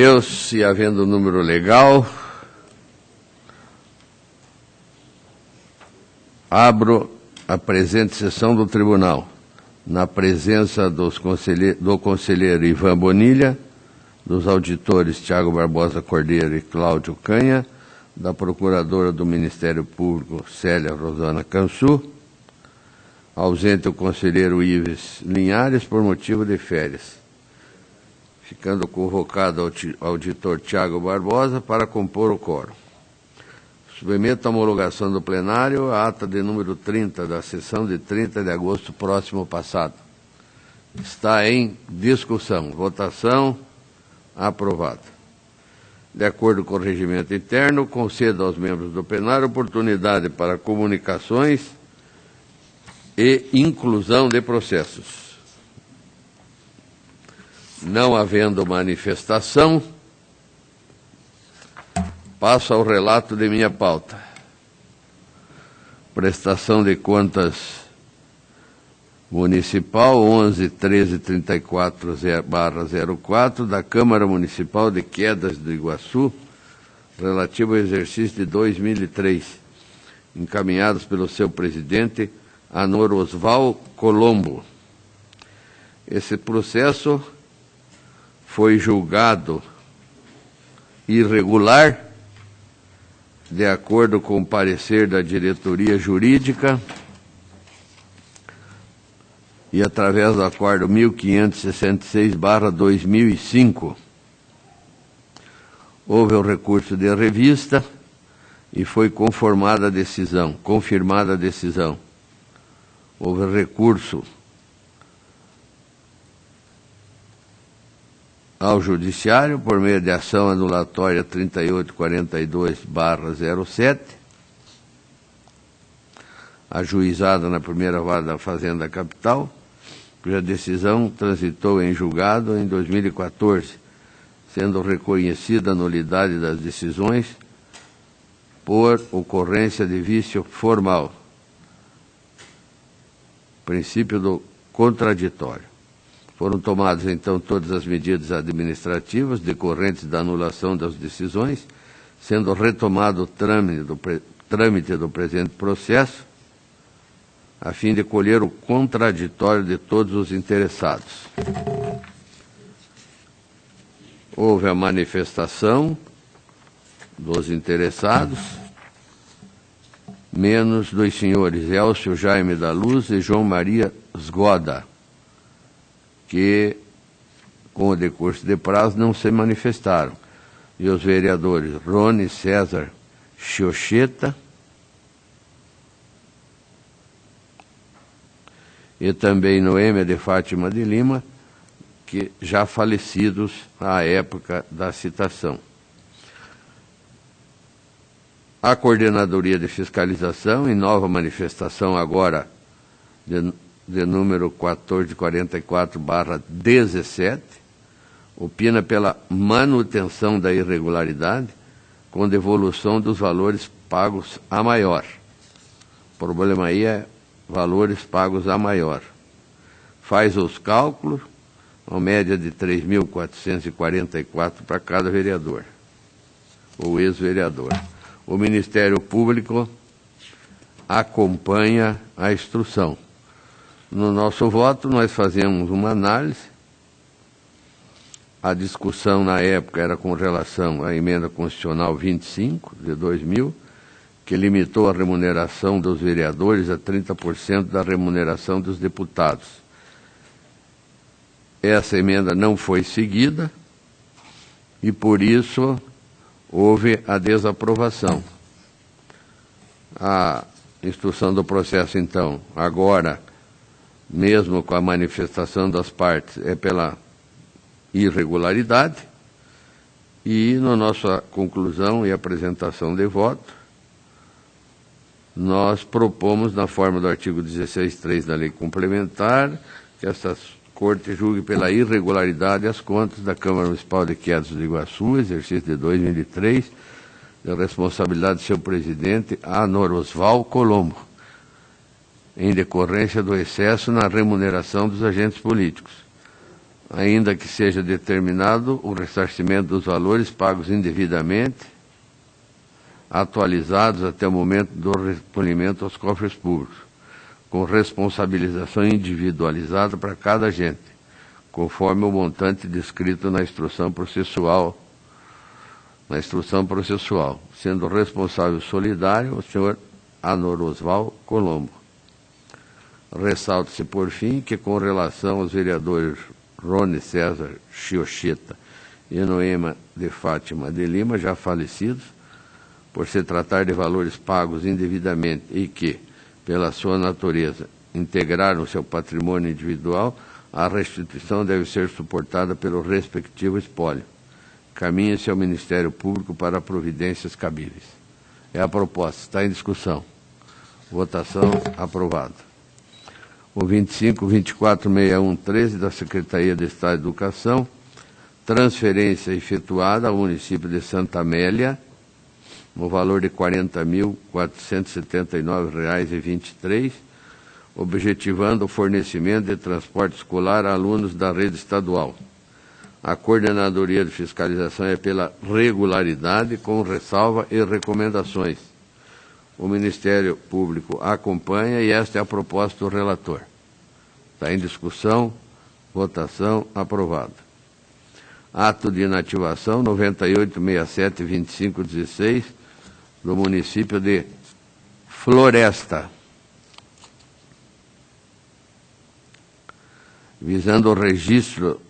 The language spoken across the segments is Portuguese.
Deus, e havendo número legal, abro a presente sessão do Tribunal, na presença do conselheiro Ivan Bonilha, dos auditores Tiago Barbosa Cordeiro e Cláudio Canha, da procuradora do Ministério Público Célia Rosana Cansu, ausente o conselheiro Ives Linhares por motivo de férias, ficando convocado o auditor Tiago Barbosa para compor o quórum. Submeto à homologação do plenário a ata de número 30 da sessão de 30 de agosto próximo passado. Está em discussão. Votação aprovada. De acordo com o regimento interno, concedo aos membros do plenário oportunidade para comunicações e inclusão de processos. Não havendo manifestação, passo ao relato de minha pauta. Prestação de contas municipal 11.1334/04 da Câmara Municipal de Quedas do Iguaçu, relativo ao exercício de 2003, encaminhados pelo seu presidente, Anor Osval Colombo. Esse processo foi julgado irregular, de acordo com o parecer da diretoria jurídica e através do acordo 1566/2005. Houve o recurso de revista e foi confirmada a decisão. Houve recurso ao Judiciário por meio de ação anulatória 3842/07, ajuizada na primeira vara da Fazenda Capital, cuja decisão transitou em julgado em 2014, sendo reconhecida a nulidade das decisões por ocorrência de vício formal, princípio do contraditório. Foram tomadas, então, todas as medidas administrativas decorrentes da anulação das decisões, sendo retomado o trâmite do presente processo, a fim de colher o contraditório de todos os interessados. Houve a manifestação dos interessados, menos dos senhores Elcio Jaime da Luz e João Maria Sgoda, que, com o decurso de prazo, não se manifestaram. E os vereadores Rony César Chiocheta e também Noêmia de Fátima de Lima, que já falecidos à época da citação. A Coordenadoria de Fiscalização, em nova manifestação agora de número 1444/17, opina pela manutenção da irregularidade com devolução dos valores pagos a maior. O problema aí é valores pagos a maior. Faz os cálculos, uma média de 3.444 para cada vereador, ou ex-vereador. O Ministério Público acompanha a instrução. No nosso voto, nós fazemos uma análise. A discussão, na época, era com relação à emenda constitucional 25, de 2000, que limitou a remuneração dos vereadores a 30% da remuneração dos deputados. Essa emenda não foi seguida e, por isso, houve a desaprovação. A instrução do processo, então, agora, mesmo com a manifestação das partes, é pela irregularidade, e na nossa conclusão e apresentação de voto, nós propomos, na forma do artigo 16.3 da Lei Complementar, que essa Corte julgue pela irregularidade as contas da Câmara Municipal de Quedas do Iguaçu, exercício de 2003, de responsabilidade de seu presidente, Anor Osval Colombo, em decorrência do excesso na remuneração dos agentes políticos. ainda que seja determinado o ressarcimento dos valores pagos indevidamente, atualizados até o momento do recolhimento aos cofres públicos, com responsabilização individualizada para cada agente, conforme o montante descrito na instrução processual, sendo responsável solidário o senhor Anor Osval Colombo. Ressalta-se, por fim, que com relação aos vereadores Rony César Chiocheta e Noema de Fátima de Lima, já falecidos, por se tratar de valores pagos indevidamente e que, pela sua natureza, integraram seu patrimônio individual, a restituição deve ser suportada pelo respectivo espólio. Caminha-se ao Ministério Público para providências cabíveis. É a proposta. Está em discussão. Votação aprovada. O 25.24.61.13 da Secretaria de Estado de Educação, transferência efetuada ao município de Santa Amélia, no valor de R$ 40.479,23, objetivando o fornecimento de transporte escolar a alunos da rede estadual. A Coordenadoria de Fiscalização é pela regularidade, com ressalva e recomendações. O Ministério Público acompanha e esta é a proposta do relator. Está em discussão, votação aprovada. Ato de inativação 9867-2516 do município de Floresta, visando o registro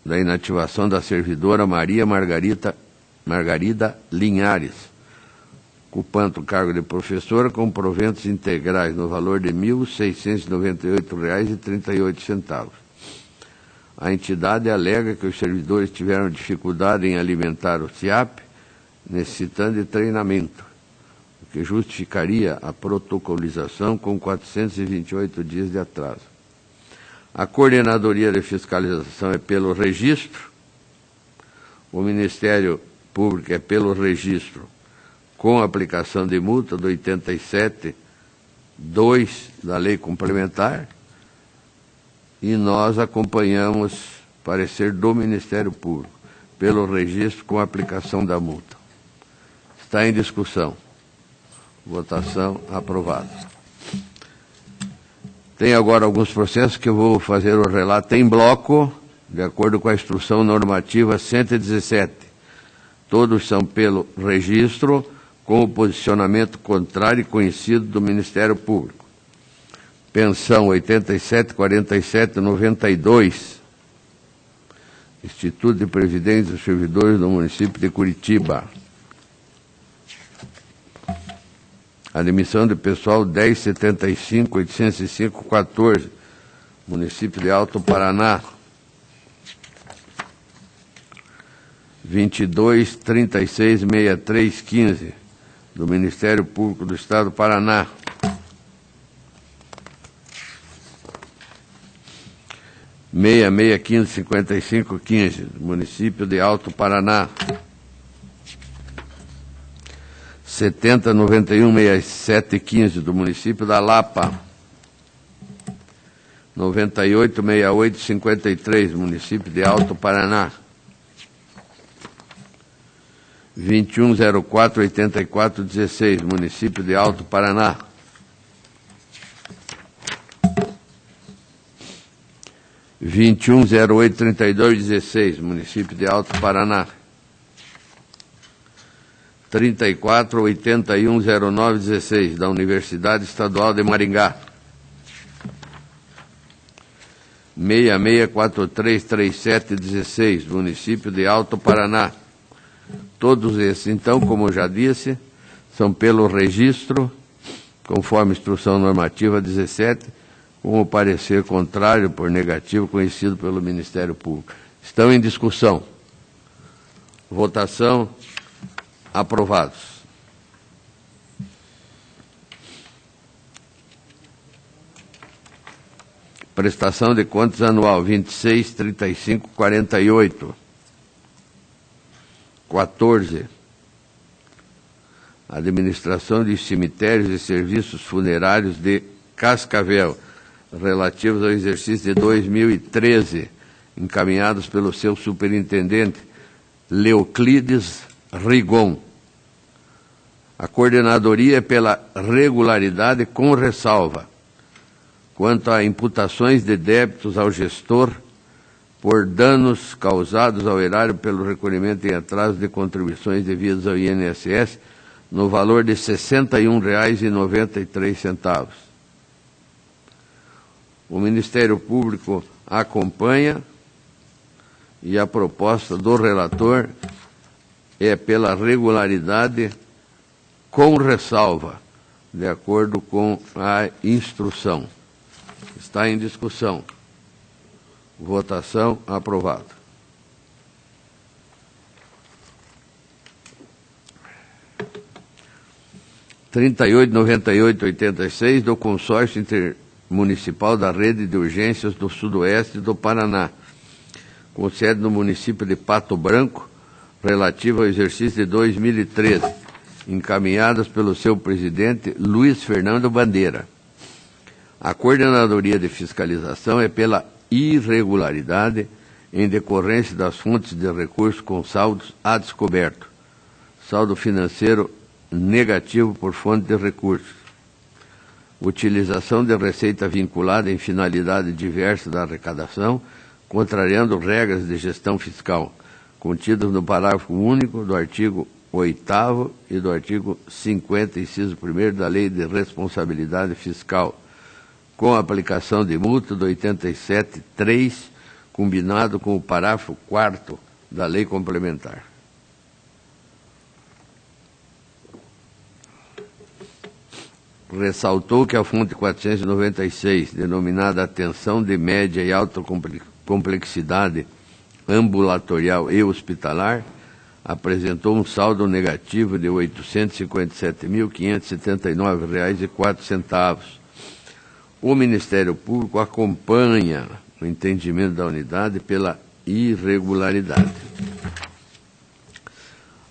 da inativação da servidora Maria Margarida Linhares, ocupando o cargo de professora com proventos integrais no valor de R$ 1.698,38. A entidade alega que os servidores tiveram dificuldade em alimentar o SIAP, necessitando de treinamento, o que justificaria a protocolização com 428 dias de atraso. A Coordenadoria de Fiscalização é pelo registro, o Ministério Público é pelo registro, com aplicação de multa do 87.2 da Lei Complementar, e nós acompanhamos parecer do Ministério Público, pelo registro com aplicação da multa. Está em discussão. Votação aprovada. Tem agora alguns processos que eu vou fazer o relato em bloco, de acordo com a Instrução Normativa 117. Todos são pelo registro, com o posicionamento contrário e conhecido do Ministério Público. Pensão 874792, Instituto de Previdência dos Servidores do município de Curitiba. Admissão de pessoal 1075.805.14, município de Alto Paraná. 22.36.63.15, do Ministério Público do Estado do Paraná. 66.15.55.15, do município de Alto Paraná. 70.91.67.15, do município da Lapa. 98.68.53, do município de Alto Paraná. 21.04.84.16, município de Alto Paraná. 21.08.32.16, município de Alto Paraná. 34.81.09.16, da Universidade Estadual de Maringá. 66.43.37.16, do município de Alto Paraná. Todos esses, então, como eu já disse, são pelo registro, conforme Instrução Normativa 17, com o parecer contrário por negativo conhecido pelo Ministério Público. Estão em discussão. Votação. Aprovados. Prestação de contas anual 26.35.48. 14. Administração de cemitérios e serviços funerários de Cascavel, relativos ao exercício de 2013. encaminhados pelo seu superintendente, Leoclides Rigon. A coordenadoria é pela regularidade com ressalva quanto a imputações de débitos ao gestor por danos causados ao erário pelo recolhimento em atraso de contribuições devidas ao INSS no valor de R$ 61,93. O Ministério Público acompanha e a proposta do relator é pela regularidade com ressalva, de acordo com a instrução. Está em discussão. Votação aprovada. R$ 38.98.86 do Consórcio Intermunicipal da Rede de Urgências do Sudoeste do Paraná, com sede no município de Pato Branco, relativo ao exercício de 2013, encaminhadas pelo seu presidente, Luiz Fernando Bandeira. A coordenadoria de fiscalização é pela irregularidade em decorrência das fontes de recursos com saldos a descoberto, saldo financeiro negativo por fonte de recursos, utilização de receita vinculada em finalidade diversa da arrecadação, contrariando regras de gestão fiscal, contidas no parágrafo único do artigo 8º e do artigo 50, inciso 1º da Lei de Responsabilidade Fiscal, com a aplicação de multa do 87.3, combinado com o parágrafo 4º da Lei Complementar. Ressaltou que a fonte 496, denominada Atenção de Média e Alta Complexidade Ambulatorial e Hospitalar, apresentou um saldo negativo de R$ 857.579,04. O Ministério Público acompanha o entendimento da unidade pela irregularidade.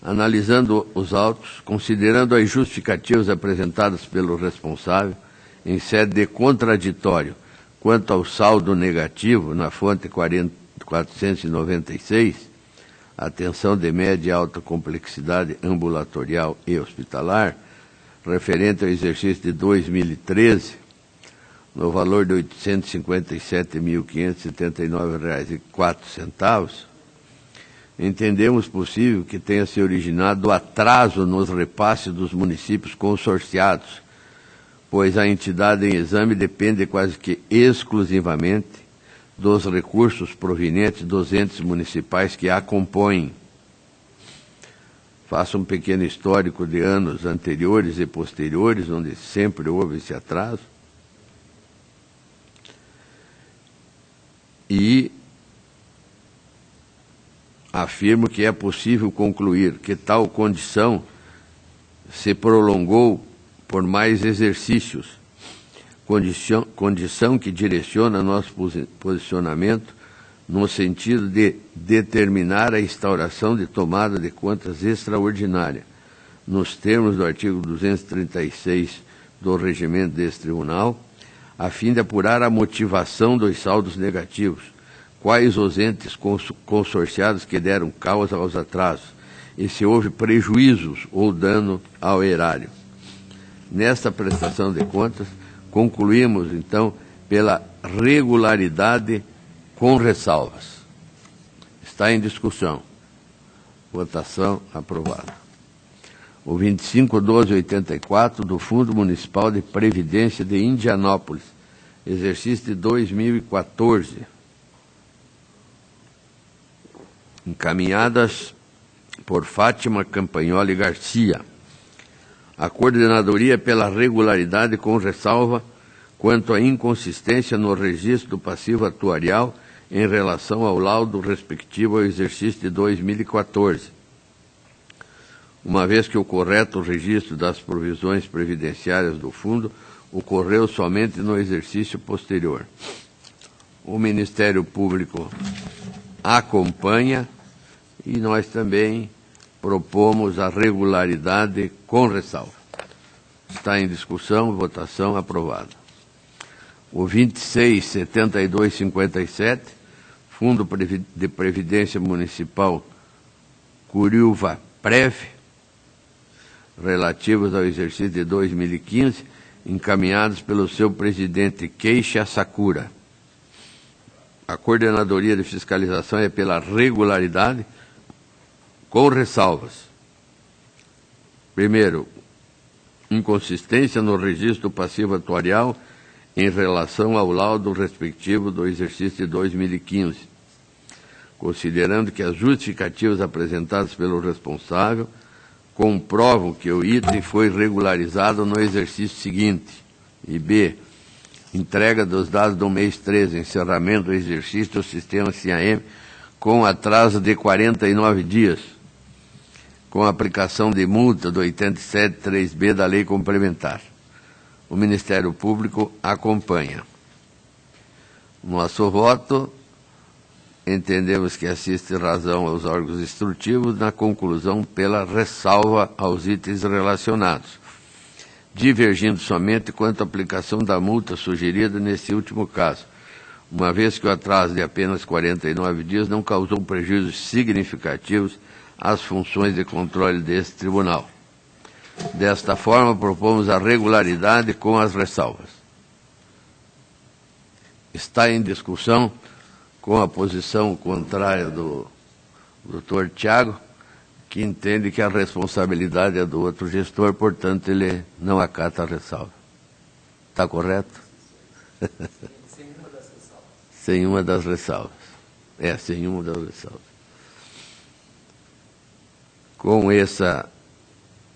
Analisando os autos, considerando as justificativas apresentadas pelo responsável em sede de contraditório quanto ao saldo negativo na fonte 496, atenção de média e alta complexidade ambulatorial e hospitalar, referente ao exercício de 2013, no valor de R$ 857.579,04, entendemos possível que tenha se originado atraso nos repasses dos municípios consorciados, pois a entidade em exame depende quase que exclusivamente dos recursos provenientes dos entes municipais que a compõem. Faço um pequeno histórico de anos anteriores e posteriores, onde sempre houve esse atraso. E afirmo que é possível concluir que tal condição se prolongou por mais exercícios, condição que direciona nosso posicionamento no sentido de determinar a instauração de tomada de contas extraordinária, nos termos do artigo 236 do regimento deste tribunal, a fim de apurar a motivação dos saldos negativos, quais os entes consorciados que deram causa aos atrasos, e se houve prejuízos ou dano ao erário. Nesta prestação de contas, concluímos, então, pela regularidade com ressalvas. Está em discussão. Votação aprovada. O 25.12.84 do Fundo Municipal de Previdência de Indianópolis, exercício de 2014. Encaminhadas por Fátima Campagnoli Garcia. A coordenadoria pela regularidade com ressalva quanto à inconsistência no registro do passivo atuarial em relação ao laudo respectivo ao exercício de 2014, uma vez que o correto registro das provisões previdenciárias do fundo ocorreu somente no exercício posterior. O Ministério Público acompanha e nós também propomos a regularidade com ressalva. Está em discussão, votação aprovada. O 26.72.57, Fundo de Previdência Municipal Curiúva-Prev, relativos ao exercício de 2015, encaminhados pelo seu presidente Keiichi Sakura. A Coordenadoria de Fiscalização é pela regularidade, com ressalvas. Primeiro, inconsistência no registro passivo atuarial em relação ao laudo respectivo do exercício de 2015, considerando que as justificativas apresentadas pelo responsável comprovam que o item foi regularizado no exercício seguinte. E B, entrega dos dados do mês 13, encerramento do exercício do sistema CIAM com atraso de 49 dias, com aplicação de multa do 87.3b da Lei Complementar. O Ministério Público acompanha. Nosso voto, entendemos que assiste razão aos órgãos instrutivos na conclusão pela ressalva aos itens relacionados, divergindo somente quanto à aplicação da multa sugerida nesse último caso, uma vez que o atraso de apenas 49 dias não causou prejuízos significativos às funções de controle deste tribunal. Desta forma, propomos a regularidade com as ressalvas. Está em discussão, com a posição contrária do Dr. Tiago, que entende que a responsabilidade é do outro gestor, portanto, ele não acata a ressalva. Está correto? Sem uma das ressalvas. Sem uma das ressalvas. Sem uma das ressalvas.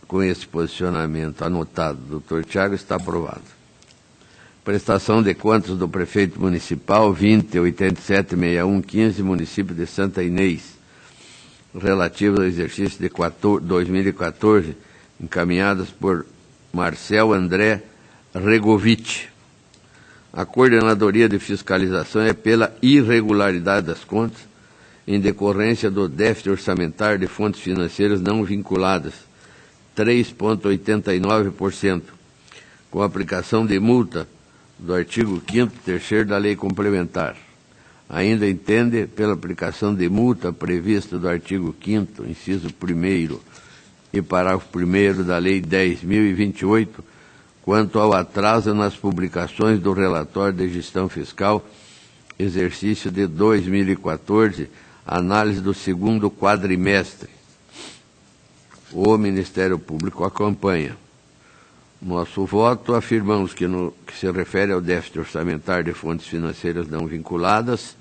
Com esse posicionamento anotado do Dr. Tiago, está aprovado. Prestação de contas do prefeito municipal 20.87.61.15, município de Santa Inês, relativo ao exercício de 2014, encaminhadas por Marcel André Regovich. A Coordenadoria de Fiscalização é pela irregularidade das contas, em decorrência do déficit orçamentário de fontes financeiras não vinculadas, 3,89%, com aplicação de multa do artigo 5º, 3º da Lei Complementar. Ainda entende pela aplicação de multa prevista do artigo 5º, inciso 1º e parágrafo 1º da Lei 10.028, quanto ao atraso nas publicações do relatório de gestão fiscal, exercício de 2014, análise do segundo quadrimestre. O Ministério Público acompanha. Nosso voto, afirmamos que no que se refere ao déficit orçamentário de fontes financeiras não vinculadas,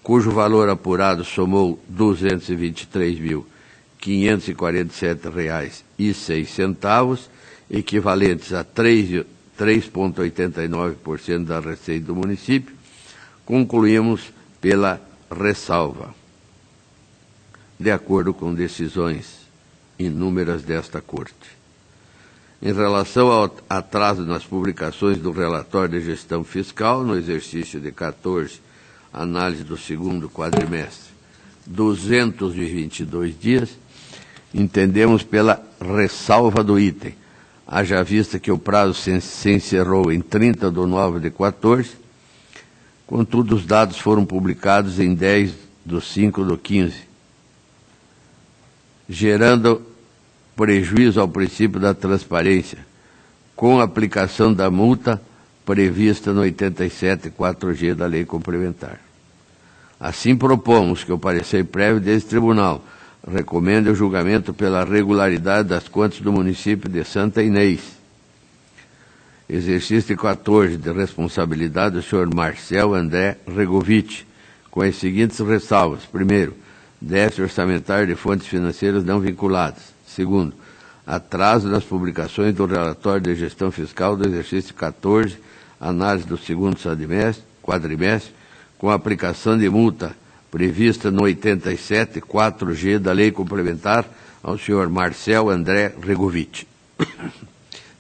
cujo valor apurado somou R$ 223.547,06, equivalentes a 3,89% da receita do município, concluímos pela ressalva, de acordo com decisões inúmeras desta Corte. Em relação ao atraso nas publicações do relatório de gestão fiscal, no exercício de 14, análise do segundo quadrimestre, 222 dias, entendemos pela ressalva do item, haja vista que o prazo se encerrou em 30/9/14, contudo os dados foram publicados em 10/5/15, gerando prejuízo ao princípio da transparência, com a aplicação da multa prevista no 87.4g da Lei Complementar. Assim, propomos que o parecer prévio desse tribunal recomende o julgamento pela regularidade das contas do município de Santa Inês. Exercício 14 de responsabilidade do senhor Marcel André Regovich, com as seguintes ressalvas. Primeiro, déficit orçamentário de fontes financeiras não vinculadas. Segundo, atraso nas publicações do relatório de gestão fiscal do exercício 14, análise do segundo quadrimestre, com a aplicação de multa prevista no 87.4g da Lei Complementar ao senhor Marcel André Regovich.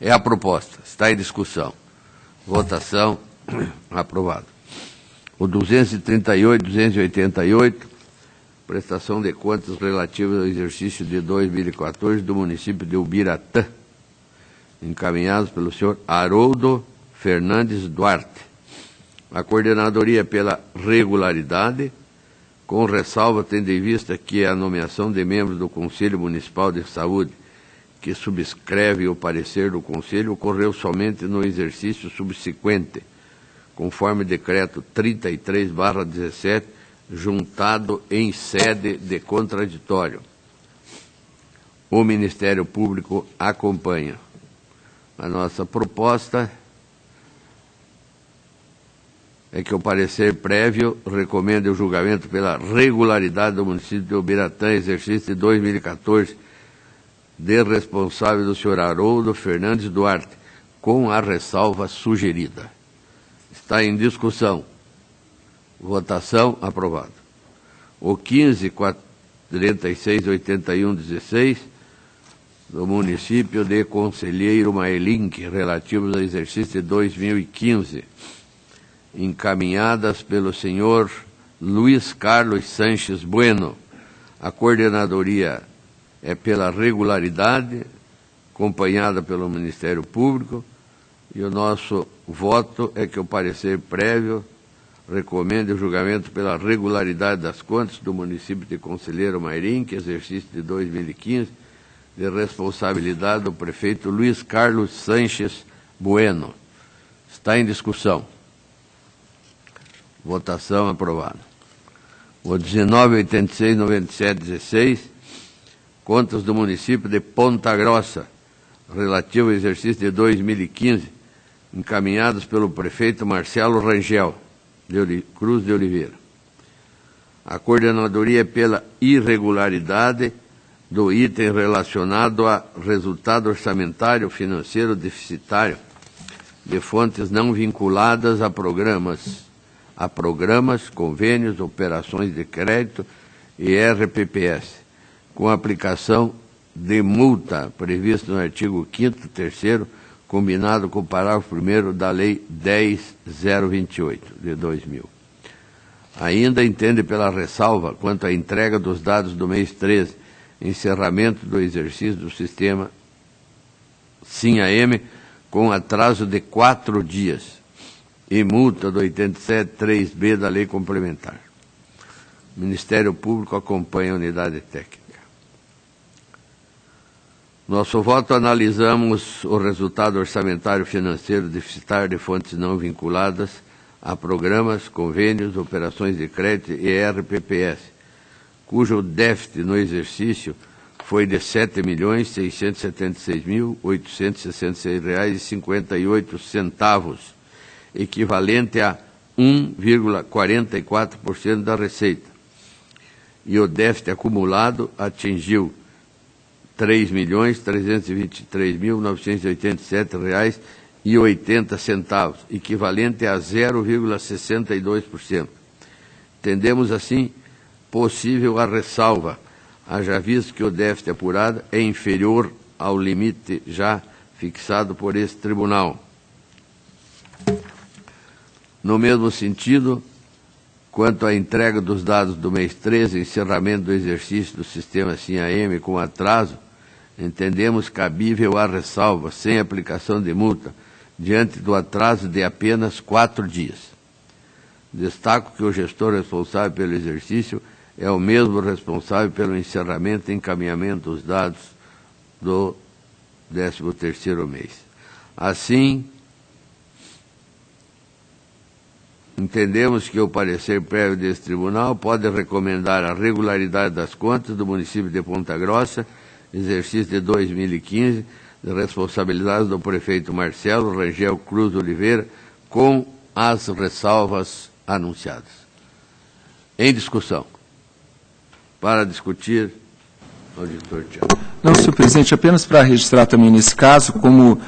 É a proposta, está em discussão. Votação, aprovado. O 238, 288, prestação de contas relativas ao exercício de 2014 do município de Ubiratã, encaminhados pelo senhor Haroldo Fernandes Duarte. A coordenadoria pela regularidade, com ressalva tendo em vista que a nomeação de membros do Conselho Municipal de Saúde, que subscreve o parecer do Conselho, ocorreu somente no exercício subsequente, conforme decreto 33/17, juntado em sede de contraditório. O Ministério Público acompanha. A nossa proposta é que o parecer prévio recomende o julgamento pela regularidade do município de Ubiratã, exercício de 2014, de responsável do senhor Haroldo Fernandes Duarte, com a ressalva sugerida. Está em discussão. Votação aprovado. O 15.46.81.16 do município de Conselheiro Mailinque, relativos ao exercício de 2015, encaminhadas pelo senhor Luiz Carlos Sanches Bueno. A coordenadoria é pela regularidade, acompanhada pelo Ministério Público, e o nosso voto é que o parecer prévio recomende o julgamento pela regularidade das contas do município de Conselheiro Mailinque, exercício de 2015, de responsabilidade do prefeito Luiz Carlos Sanches Bueno. Está em discussão. Votação aprovada. O 19.86.97.16, contas do município de Ponta Grossa, relativo ao exercício de 2015, encaminhados pelo prefeito Marcelo Rangel Cruz de Oliveira. A coordenadoria é pela irregularidade do item relacionado a resultado orçamentário financeiro deficitário de fontes não vinculadas a programas, convênios, operações de crédito e RPPS, com aplicação de multa prevista no artigo 5º, 3º, combinado com o parágrafo 1º da Lei 10.028, de 2000. Ainda entende pela ressalva quanto à entrega dos dados do mês 13, encerramento do exercício do sistema SIM-AM com atraso de 4 dias e multa do 87.3b da Lei Complementar. O Ministério Público acompanha a unidade técnica. Nosso voto, analisamos o resultado orçamentário financeiro deficitário de fontes não vinculadas a programas, convênios, operações de crédito e RPPS, cujo déficit no exercício foi de R$ 7.676.866,58, equivalente a 1,44% da receita. E o déficit acumulado atingiu R$ 3.323.987,80, equivalente a 0,62%. Entendemos assim possível a ressalva, haja visto que o déficit apurado é inferior ao limite já fixado por esse tribunal. No mesmo sentido, quanto à entrega dos dados do mês 13, encerramento do exercício do sistema SIM-AM com atraso, entendemos cabível a ressalva, sem aplicação de multa, diante do atraso de apenas 4 dias. Destaco que o gestor responsável pelo exercício é o mesmo responsável pelo encerramento e encaminhamento dos dados do 13º mês. Assim, entendemos que o parecer prévio desse tribunal pode recomendar a regularidade das contas do município de Ponta Grossa, exercício de 2015, de responsabilidade do prefeito Marcelo Rangel Cruz de Oliveira, com as ressalvas anunciadas. Em discussão. Para discutir, auditor Tiago. Não, senhor presidente, apenas para registrar também nesse caso, como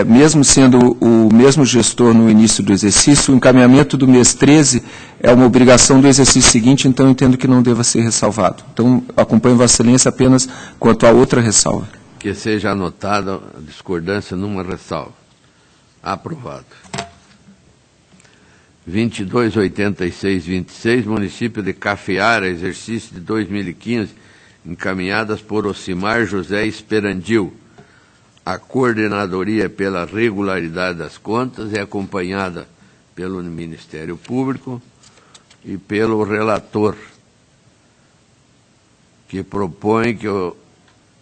mesmo sendo o mesmo gestor no início do exercício, o encaminhamento do mês 13 é uma obrigação do exercício seguinte, então eu entendo que não deva ser ressalvado. Então, acompanho Vossa Excelência apenas quanto a outra ressalva. Que seja anotada a discordância numa ressalva. Aprovado. 22.86.26, município de Cafeara, exercício de 2015, encaminhadas por Ocimar José Esperandil. A coordenadoria pela regularidade das contas é acompanhada pelo Ministério Público e pelo relator que propõe que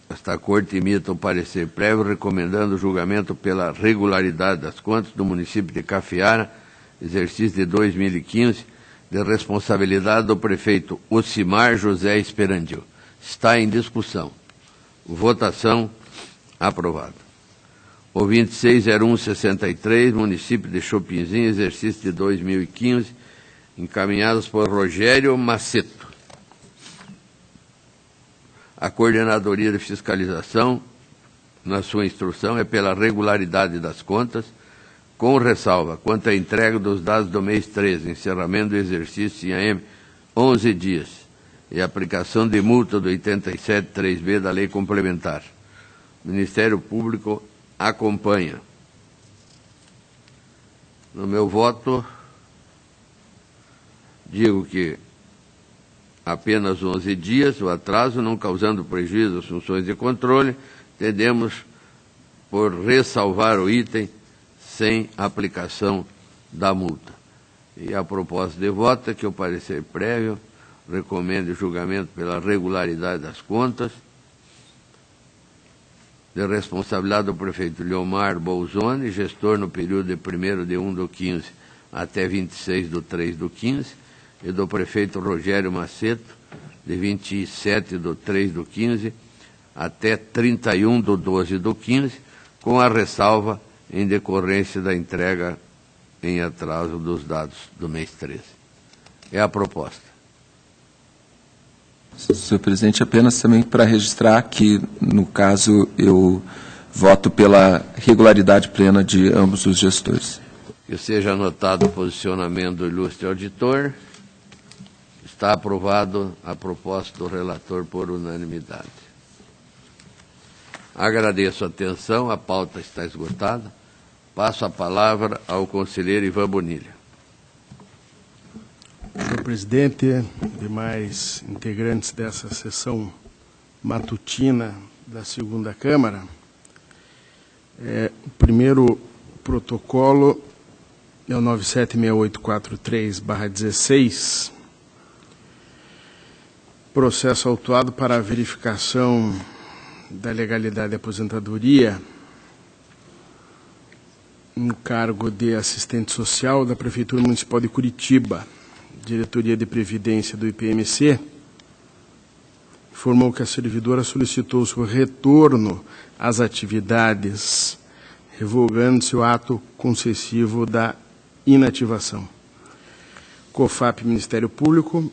esta Corte emita um parecer prévio recomendando o julgamento pela regularidade das contas do município de Cafiara, exercício de 2015, de responsabilidade do prefeito Ocimar José Esperandil. Está em discussão. Votação aprovada. O 260163, município de Chopinzinho, exercício de 2015, encaminhados por Rogério Maceto. A Coordenadoria de Fiscalização, na sua instrução, é pela regularidade das contas, com ressalva quanto à entrega dos dados do mês 13, encerramento do exercício em AM 11 dias, e aplicação de multa do 87.3b da Lei Complementar. O Ministério Público acompanha. No meu voto, digo que apenas 11 dias, o atraso, não causando prejuízo às funções de controle, entendemos por ressalvar o item sem aplicação da multa. E a proposta de voto é que o parecer prévio recomende o julgamento pela regularidade das contas, de responsabilidade do prefeito Leomar Bolzoni, gestor no período de 1º/1/15 até 26/3/15, e do prefeito Rogério Maceto, de 27/3/15 até 31/12/15, com a ressalva em decorrência da entrega em atraso dos dados do mês 13. É a proposta. Senhor presidente, apenas também para registrar que, no caso, eu voto pela regularidade plena de ambos os gestores. Que seja anotado o posicionamento do ilustre auditor. Está aprovado a proposta do relator por unanimidade. Agradeço a atenção, a pauta está esgotada. Passo a palavra ao conselheiro Ivan Bonilha. Senhor presidente, demais integrantes dessa sessão matutina da segunda Câmara, o primeiro protocolo é o 976843/16, processo autuado para a verificação da legalidade da aposentadoria no cargo de assistente social da Prefeitura Municipal de Curitiba. Diretoria de Previdência do IPMC informou que a servidora solicitou seu retorno às atividades, revogando-se o ato concessivo da inativação. COFAP, Ministério Público,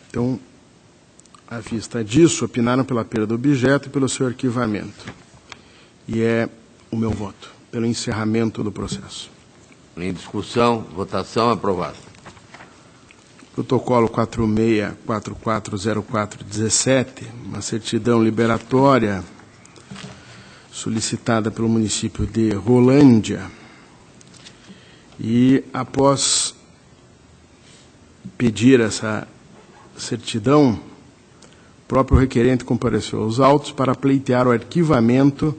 então, à vista disso, opinaram pela perda do objeto e pelo seu arquivamento. E é o meu voto, pelo encerramento do processo. Em discussão, votação aprovada. Protocolo 46440417, uma certidão liberatória solicitada pelo município de Rolândia. E, após pedir essa certidão, o próprio requerente compareceu aos autos para pleitear o arquivamento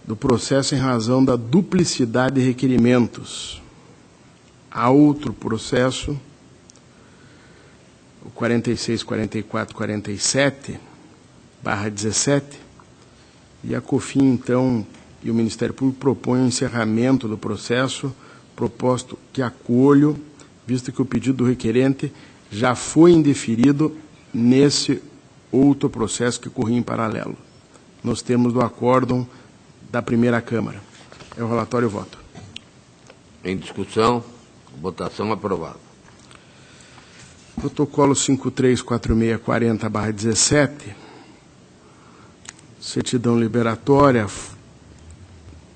do processo em razão da duplicidade de requerimentos. Há outro processo, o 464447/17, e a COFIN, então, e o Ministério Público propõem o encerramento do processo, proposto que acolho, visto que o pedido do requerente já foi indeferido nesse outro processo que corria em paralelo, nos termos do acórdão da primeira Câmara. É o relatório e o voto. Em discussão, votação aprovada. Protocolo 534640/17, certidão liberatória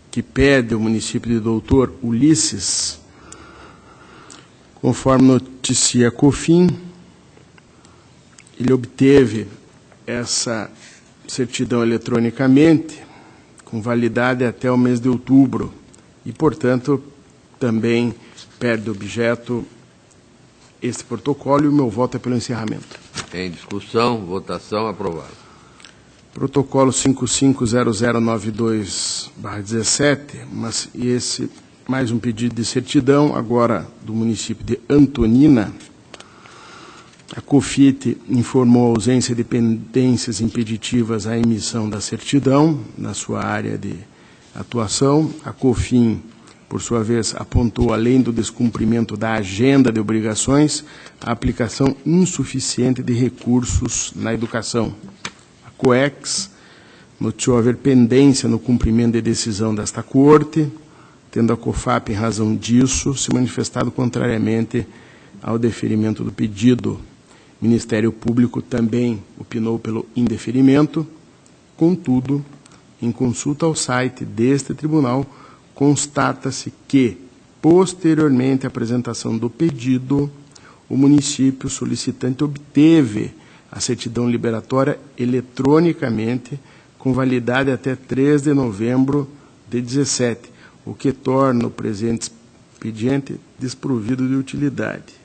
que pede o município de Doutor Ulisses, conforme noticia a COFIN, ele obteve essa certidão eletronicamente, com validade até o mês de outubro, e, portanto, também perde objeto este protocolo, e o meu voto é pelo encerramento. Em discussão, votação aprovada. Protocolo 550092/17, mas esse mais um pedido de certidão, agora do município de Antonina, A COFIT informou a ausência de pendências impeditivas à emissão da certidão na sua área de atuação. A COFIN, por sua vez, apontou, além do descumprimento da agenda de obrigações, a aplicação insuficiente de recursos na educação. A COEX noticiou haver pendência no cumprimento de decisão desta Corte, tendo a COFAP, em razão disso, se manifestado contrariamente ao deferimento do pedido. O Ministério Público também opinou pelo indeferimento. Contudo, em consulta ao site deste tribunal, constata-se que, posteriormente à apresentação do pedido, o município solicitante obteve a certidão liberatória eletronicamente, com validade até 3 de novembro de 2017, o que torna o presente expediente desprovido de utilidade.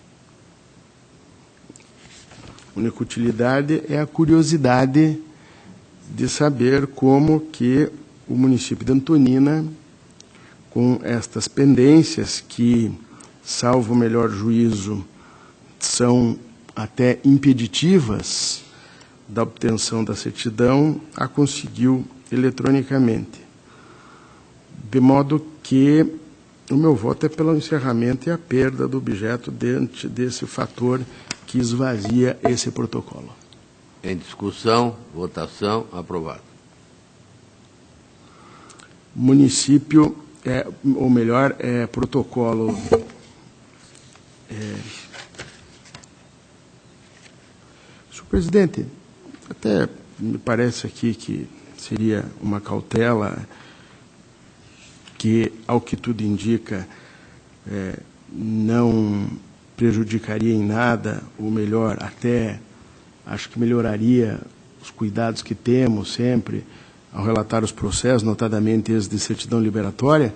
A única utilidade é a curiosidade de saber como que o município de Antonina, com estas pendências que, salvo o melhor juízo, são até impeditivas da obtenção da certidão, a conseguiu eletronicamente. De modo que o meu voto é pelo encerramento e a perda do objeto diante desse fator que esvazia esse protocolo. Em discussão, votação, aprovado. Município, ou melhor, protocolo... Senhor presidente, até me parece aqui que seria uma cautela que, ao que tudo indica, não prejudicaria em nada, ou melhor, até acho que melhoraria os cuidados que temos sempre ao relatar os processos, notadamente esse de certidão liberatória,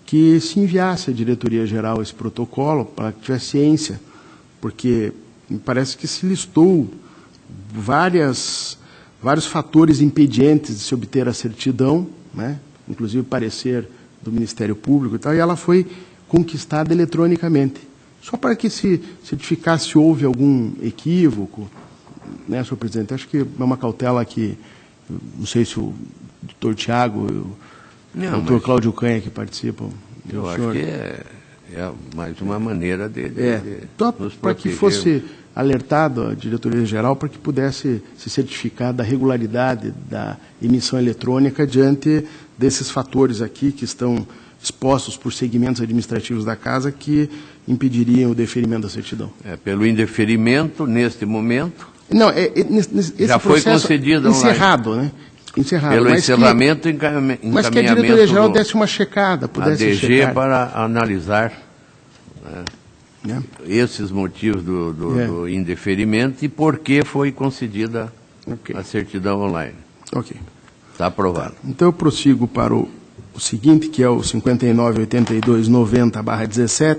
que se enviasse à Diretoria-Geral esse protocolo para que tivesse ciência, porque me parece que se listou vários fatores impedientes de se obter a certidão, né, inclusive parecer do Ministério Público e tal, e ela foi conquistada eletronicamente. Só para que se certificasse se houve algum equívoco, né, senhor presidente? Acho que é uma cautela que, não sei se o doutor Tiago e o doutor Cláudio Canha que participam. Eu acho que é mais uma maneira de para que fosse alertado a diretoria-geral para que pudesse se certificar da regularidade da emissão eletrônica diante desses fatores aqui que estão expostos por segmentos administrativos da Casa que impediriam o deferimento da certidão. Pelo indeferimento, neste momento... Não, esse já foi concedido encerrado, online. Né? Encerrado. Pelo encerramento e encaminhamento... Mas que a diretoria-geral desse uma checada, pudesse ADG checar. Para analisar esses motivos do indeferimento e por que foi concedida a certidão online. Ok. Está aprovado. Então, eu prossigo para o seguinte, que é o 59.82.90/17.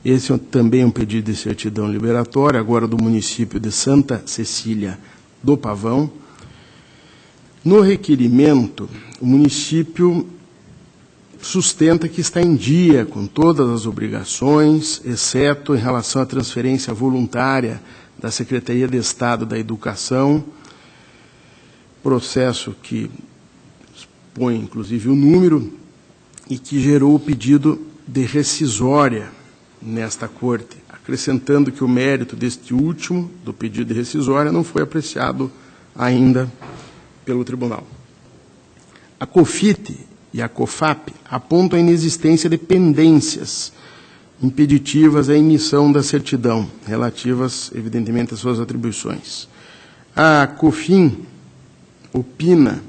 Esse também é um pedido de certidão liberatória, agora do município de Santa Cecília do Pavão. No requerimento, o município sustenta que está em dia com todas as obrigações, exceto em relação à transferência voluntária da Secretaria de Estado da Educação, processo que põe, inclusive, o número e que gerou o pedido de rescisória nesta Corte, acrescentando que o mérito deste último, do pedido de rescisória, não foi apreciado ainda pelo Tribunal. A COFIT e a COFAP apontam a inexistência de pendências impeditivas à emissão da certidão, relativas, evidentemente, às suas atribuições. A COFIN opina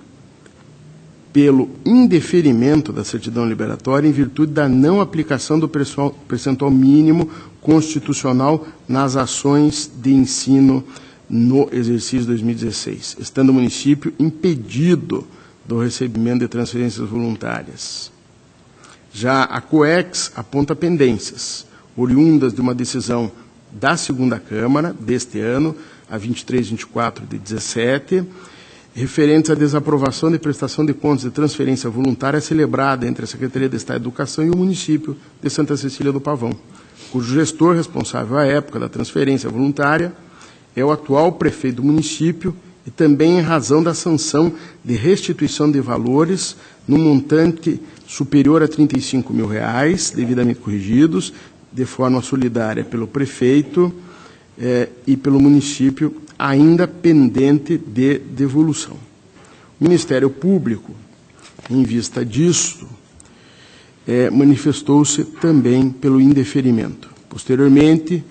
pelo indeferimento da certidão liberatória em virtude da não aplicação do percentual mínimo constitucional nas ações de ensino no exercício 2016, estando o município impedido do recebimento de transferências voluntárias. Já a COEX aponta pendências, oriundas de uma decisão da segunda Câmara deste ano, a 23/24 de 2017, referentes à desaprovação de prestação de contas de transferência voluntária celebrada entre a Secretaria de Estado da Educação e o município de Santa Cecília do Pavão. cujo gestor responsável à época da transferência voluntária é o atual prefeito do município, e também em razão da sanção de restituição de valores no montante superior a R$ 35 mil, devidamente corrigidos, de forma solidária pelo prefeito e pelo município, ainda pendente de devolução. O Ministério Público, em vista disso, manifestou-se também pelo indeferimento. Posteriormente,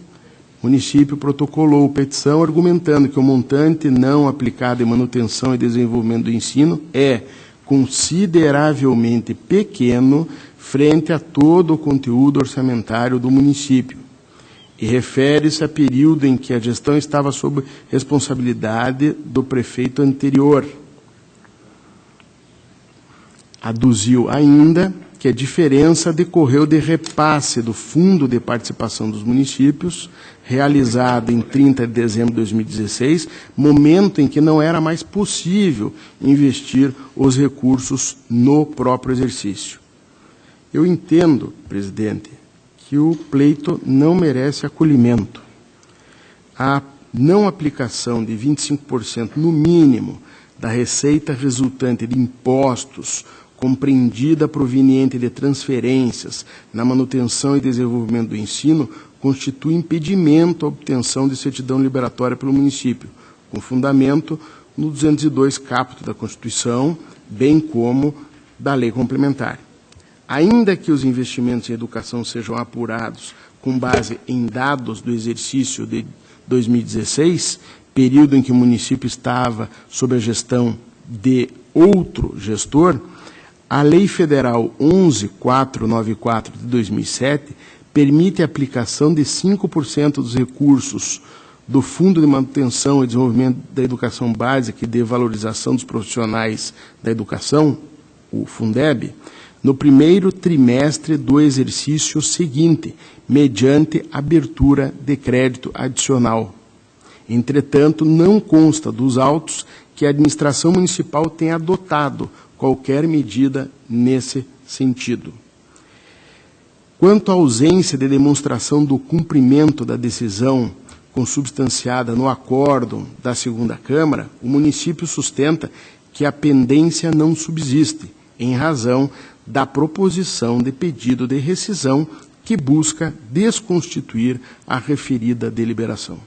o município protocolou petição argumentando que o montante não aplicado em manutenção e desenvolvimento do ensino é consideravelmente pequeno frente a todo o conteúdo orçamentário do município e refere-se a período em que a gestão estava sob responsabilidade do prefeito anterior. Aduziu ainda que a diferença decorreu de repasse do Fundo de Participação dos Municípios, realizado em 30 de dezembro de 2016, momento em que não era mais possível investir os recursos no próprio exercício. Eu entendo, presidente, que o pleito não merece acolhimento. A não aplicação de 25% no mínimo da receita resultante de impostos compreendida proveniente de transferências na manutenção e desenvolvimento do ensino, constitui impedimento à obtenção de certidão liberatória pelo município, com fundamento no 202 caput da Constituição, bem como da lei complementar. Ainda que os investimentos em educação sejam apurados com base em dados do exercício de 2016, período em que o município estava sob a gestão de outro gestor, a Lei Federal 11.494 de 2007 permite a aplicação de 5% dos recursos do Fundo de Manutenção e Desenvolvimento da Educação Básica e de Valorização dos Profissionais da Educação, o Fundeb, no primeiro trimestre do exercício seguinte, mediante abertura de crédito adicional. Entretanto, não consta dos autos que a administração municipal tenha adotado qualquer medida nesse sentido. Quanto à ausência de demonstração do cumprimento da decisão consubstanciada no acórdão da segunda Câmara, o município sustenta que a pendência não subsiste, em razão da proposição de pedido de rescisão que busca desconstituir a referida deliberação.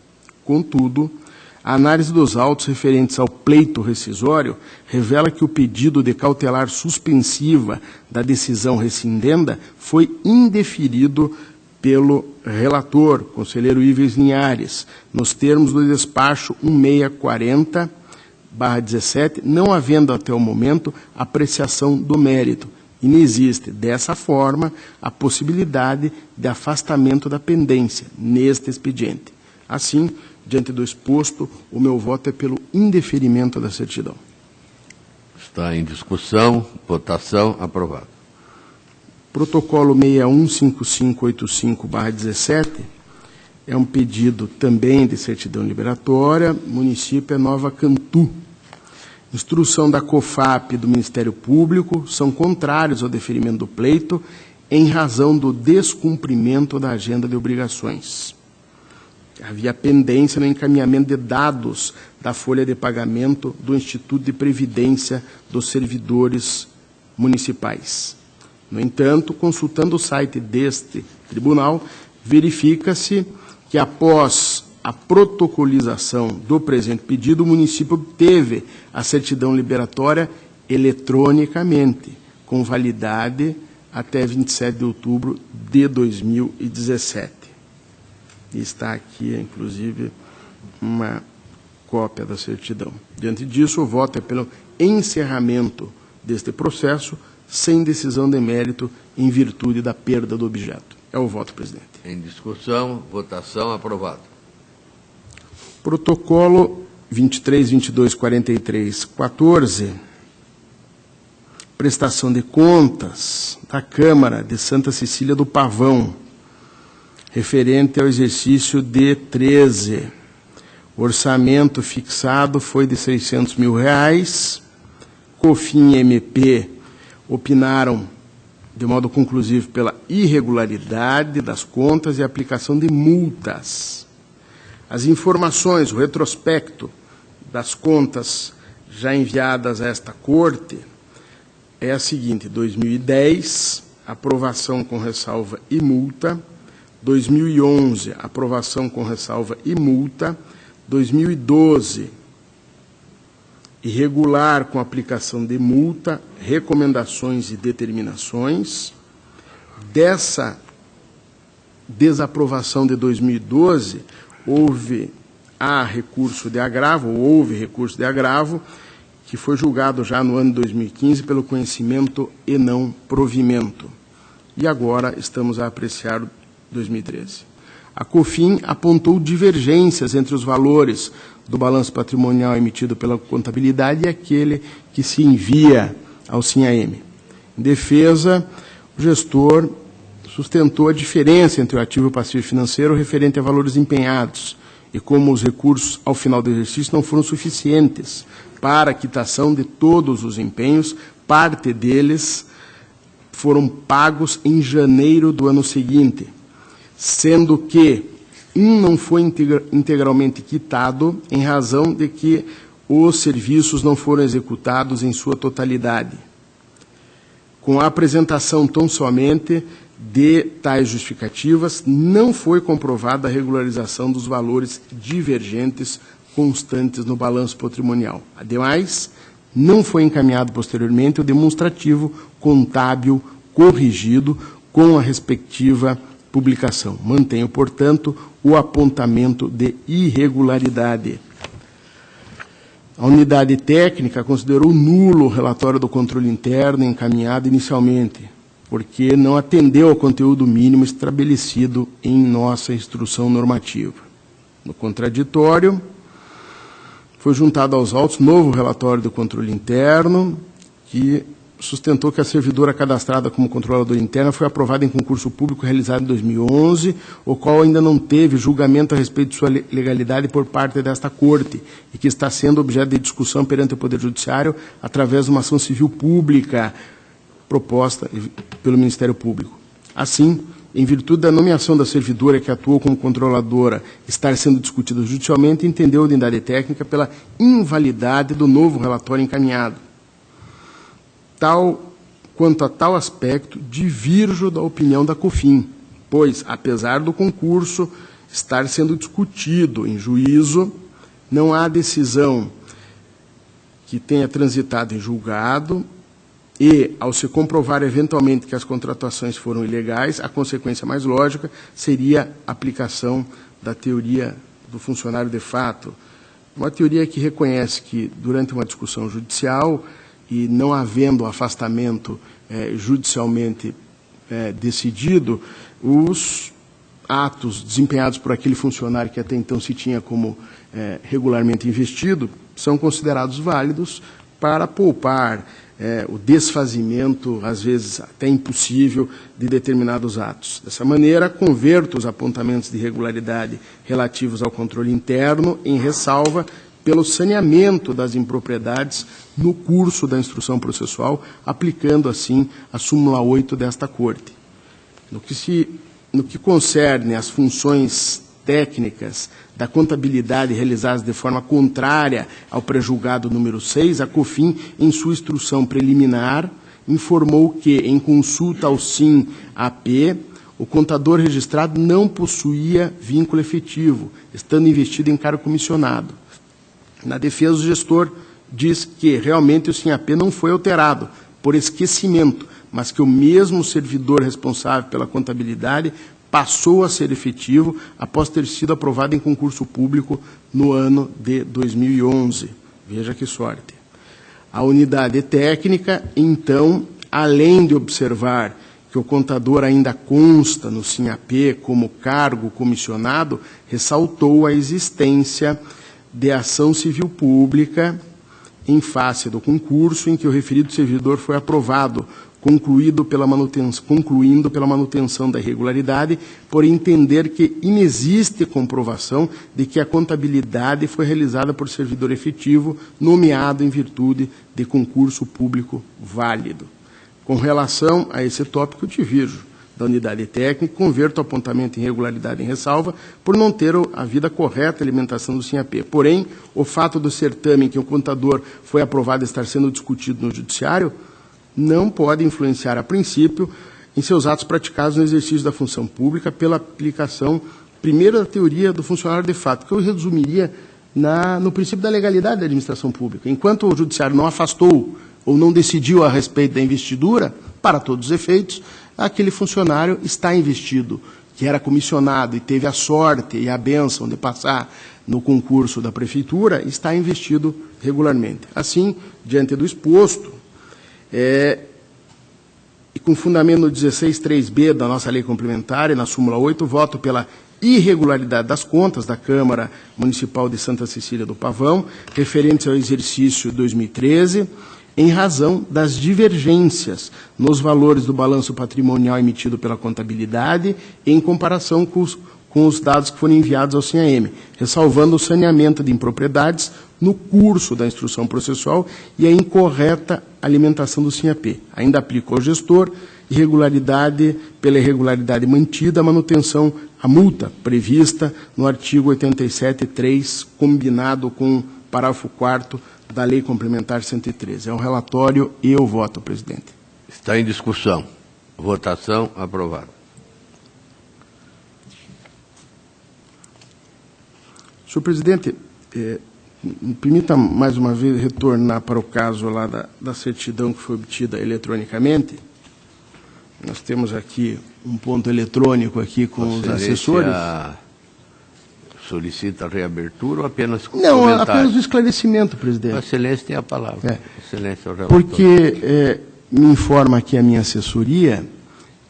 Contudo, a análise dos autos referentes ao pleito rescisório revela que o pedido de cautelar suspensiva da decisão rescindenda foi indeferido pelo relator, conselheiro Ives Linhares, nos termos do despacho 1640/17, não havendo até o momento apreciação do mérito. E não existe, dessa forma, a possibilidade de afastamento da pendência neste expediente. Assim, diante do exposto, o meu voto é pelo indeferimento da certidão. Está em discussão, votação, aprovado. Protocolo 615585/17 é um pedido também de certidão liberatória, município é Nova Cantu. Instrução da COFAP e do Ministério Público são contrários ao deferimento do pleito em razão do descumprimento da agenda de obrigações. Havia pendência no encaminhamento de dados da folha de pagamento do Instituto de Previdência dos Servidores Municipais. No entanto, consultando o site deste tribunal, verifica-se que após a protocolização do presente pedido, o município obteve a certidão liberatória eletronicamente, com validade até 27 de outubro de 2017. E está aqui, inclusive, uma cópia da certidão. Diante disso, o voto é pelo encerramento deste processo, sem decisão de mérito, em virtude da perda do objeto. É o voto, presidente. Em discussão, votação, aprovado. Protocolo 23, 22, 43, 14, prestação de contas da Câmara de Santa Cecília do Pavão, referente ao exercício de 13. O orçamento fixado foi de R$600 mil. COFIN e MP opinaram de modo conclusivo pela irregularidade das contas e aplicação de multas. As informações, o retrospecto das contas já enviadas a esta Corte é a seguinte: 2010, aprovação com ressalva e multa; 2011, aprovação com ressalva e multa; 2012, irregular com aplicação de multa, recomendações e determinações. Dessa desaprovação de 2012, houve recurso de agravo, que foi julgado já no ano de 2015 pelo conhecimento e não provimento. E agora estamos a apreciar 2013. A COFIN apontou divergências entre os valores do balanço patrimonial emitido pela contabilidade e aquele que se envia ao SINAM. Em defesa, o gestor sustentou a diferença entre o ativo e o passivo financeiro referente a valores empenhados e como os recursos ao final do exercício não foram suficientes para a quitação de todos os empenhos, parte deles foram pagos em janeiro do ano seguinte, sendo que não foi integralmente quitado em razão de que os serviços não foram executados em sua totalidade. Com a apresentação tão somente de tais justificativas, não foi comprovada a regularização dos valores divergentes constantes no balanço patrimonial. Ademais, não foi encaminhado posteriormente o demonstrativo contábil corrigido com a respectiva publicação. Mantenho, portanto, o apontamento de irregularidade. A unidade técnica considerou nulo o relatório do controle interno encaminhado inicialmente, porque não atendeu ao conteúdo mínimo estabelecido em nossa instrução normativa. No contraditório, foi juntado aos autos novo relatório do controle interno, que sustentou que a servidora cadastrada como controladora interna foi aprovada em concurso público realizado em 2011, o qual ainda não teve julgamento a respeito de sua legalidade por parte desta Corte, e que está sendo objeto de discussão perante o Poder Judiciário através de uma ação civil pública proposta pelo Ministério Público. Assim, em virtude da nomeação da servidora que atuou como controladora estar sendo discutida judicialmente, entendeu a unidade técnica pela invalidade do novo relatório encaminhado. Quanto a tal aspecto, divirjo da opinião da COFIN, pois, apesar do concurso estar sendo discutido em juízo, não há decisão que tenha transitado em julgado e, ao se comprovar eventualmente que as contratações foram ilegais, a consequência mais lógica seria a aplicação da teoria do funcionário de fato, uma teoria que reconhece que, durante uma discussão judicial, e não havendo afastamento judicialmente decidido, os atos desempenhados por aquele funcionário que até então se tinha como regularmente investido são considerados válidos para poupar o desfazimento, às vezes até impossível, de determinados atos. Dessa maneira, converto os apontamentos de irregularidade relativos ao controle interno em ressalva pelo saneamento das impropriedades no curso da instrução processual, aplicando, assim, a súmula 8 desta Corte. No que concerne às funções técnicas da contabilidade realizadas de forma contrária ao pré-julgado número 6, a COFIN, em sua instrução preliminar, informou que, em consulta ao SIM-AP, o contador registrado não possuía vínculo efetivo, estando investido em cargo comissionado. Na defesa, o gestor diz que realmente o SIM-AP não foi alterado por esquecimento, mas que o mesmo servidor responsável pela contabilidade passou a ser efetivo após ter sido aprovado em concurso público no ano de 2011. Veja que sorte. A unidade técnica, então, além de observar que o contador ainda consta no SIM-AP como cargo comissionado, ressaltou a existência de ação civil pública em face do concurso em que o referido servidor foi aprovado, concluindo pela manutenção da irregularidade, por entender que inexiste comprovação de que a contabilidade foi realizada por servidor efetivo, nomeado em virtude de concurso público válido. Com relação a esse tópico, eu diverjo da unidade técnica, converto o apontamento em irregularidade em ressalva por não ter havido a correta alimentação do SINAP. Porém, o fato do certame que o contador foi aprovado estar sendo discutido no judiciário não pode influenciar, a princípio, em seus atos praticados no exercício da função pública pela aplicação, primeiro, da teoria do funcionário de fato, que eu resumiria no princípio da legalidade da administração pública. Enquanto o judiciário não afastou ou não decidiu a respeito da investidura, para todos os efeitos, aquele funcionário está investido, que era comissionado e teve a sorte e a bênção de passar no concurso da Prefeitura, está investido regularmente. Assim, diante do exposto, e com fundamento no 16.3b da nossa lei complementar e na súmula 8, voto pela irregularidade das contas da Câmara Municipal de Santa Cecília do Pavão, referentes ao exercício 2013, em razão das divergências nos valores do balanço patrimonial emitido pela contabilidade em comparação com os dados que foram enviados ao SINAM, ressalvando o saneamento de impropriedades no curso da instrução processual e a incorreta alimentação do SINAP. Ainda aplica ao gestor pela irregularidade mantida, a manutenção, a multa prevista no artigo 87.3, combinado com o parágrafo 4º da Lei Complementar 113. É um relatório e eu voto, presidente. Está em discussão. Votação aprovada. Senhor presidente, me permita mais uma vez retornar para o caso lá da certidão que foi obtida eletronicamente. Nós temos aqui um ponto eletrônico aqui com os assessores. Solicita a reabertura ou apenas não, comentário? Apenas o esclarecimento, presidente. A excelência tem a palavra. Excelência ao relator. Porque me informa aqui a minha assessoria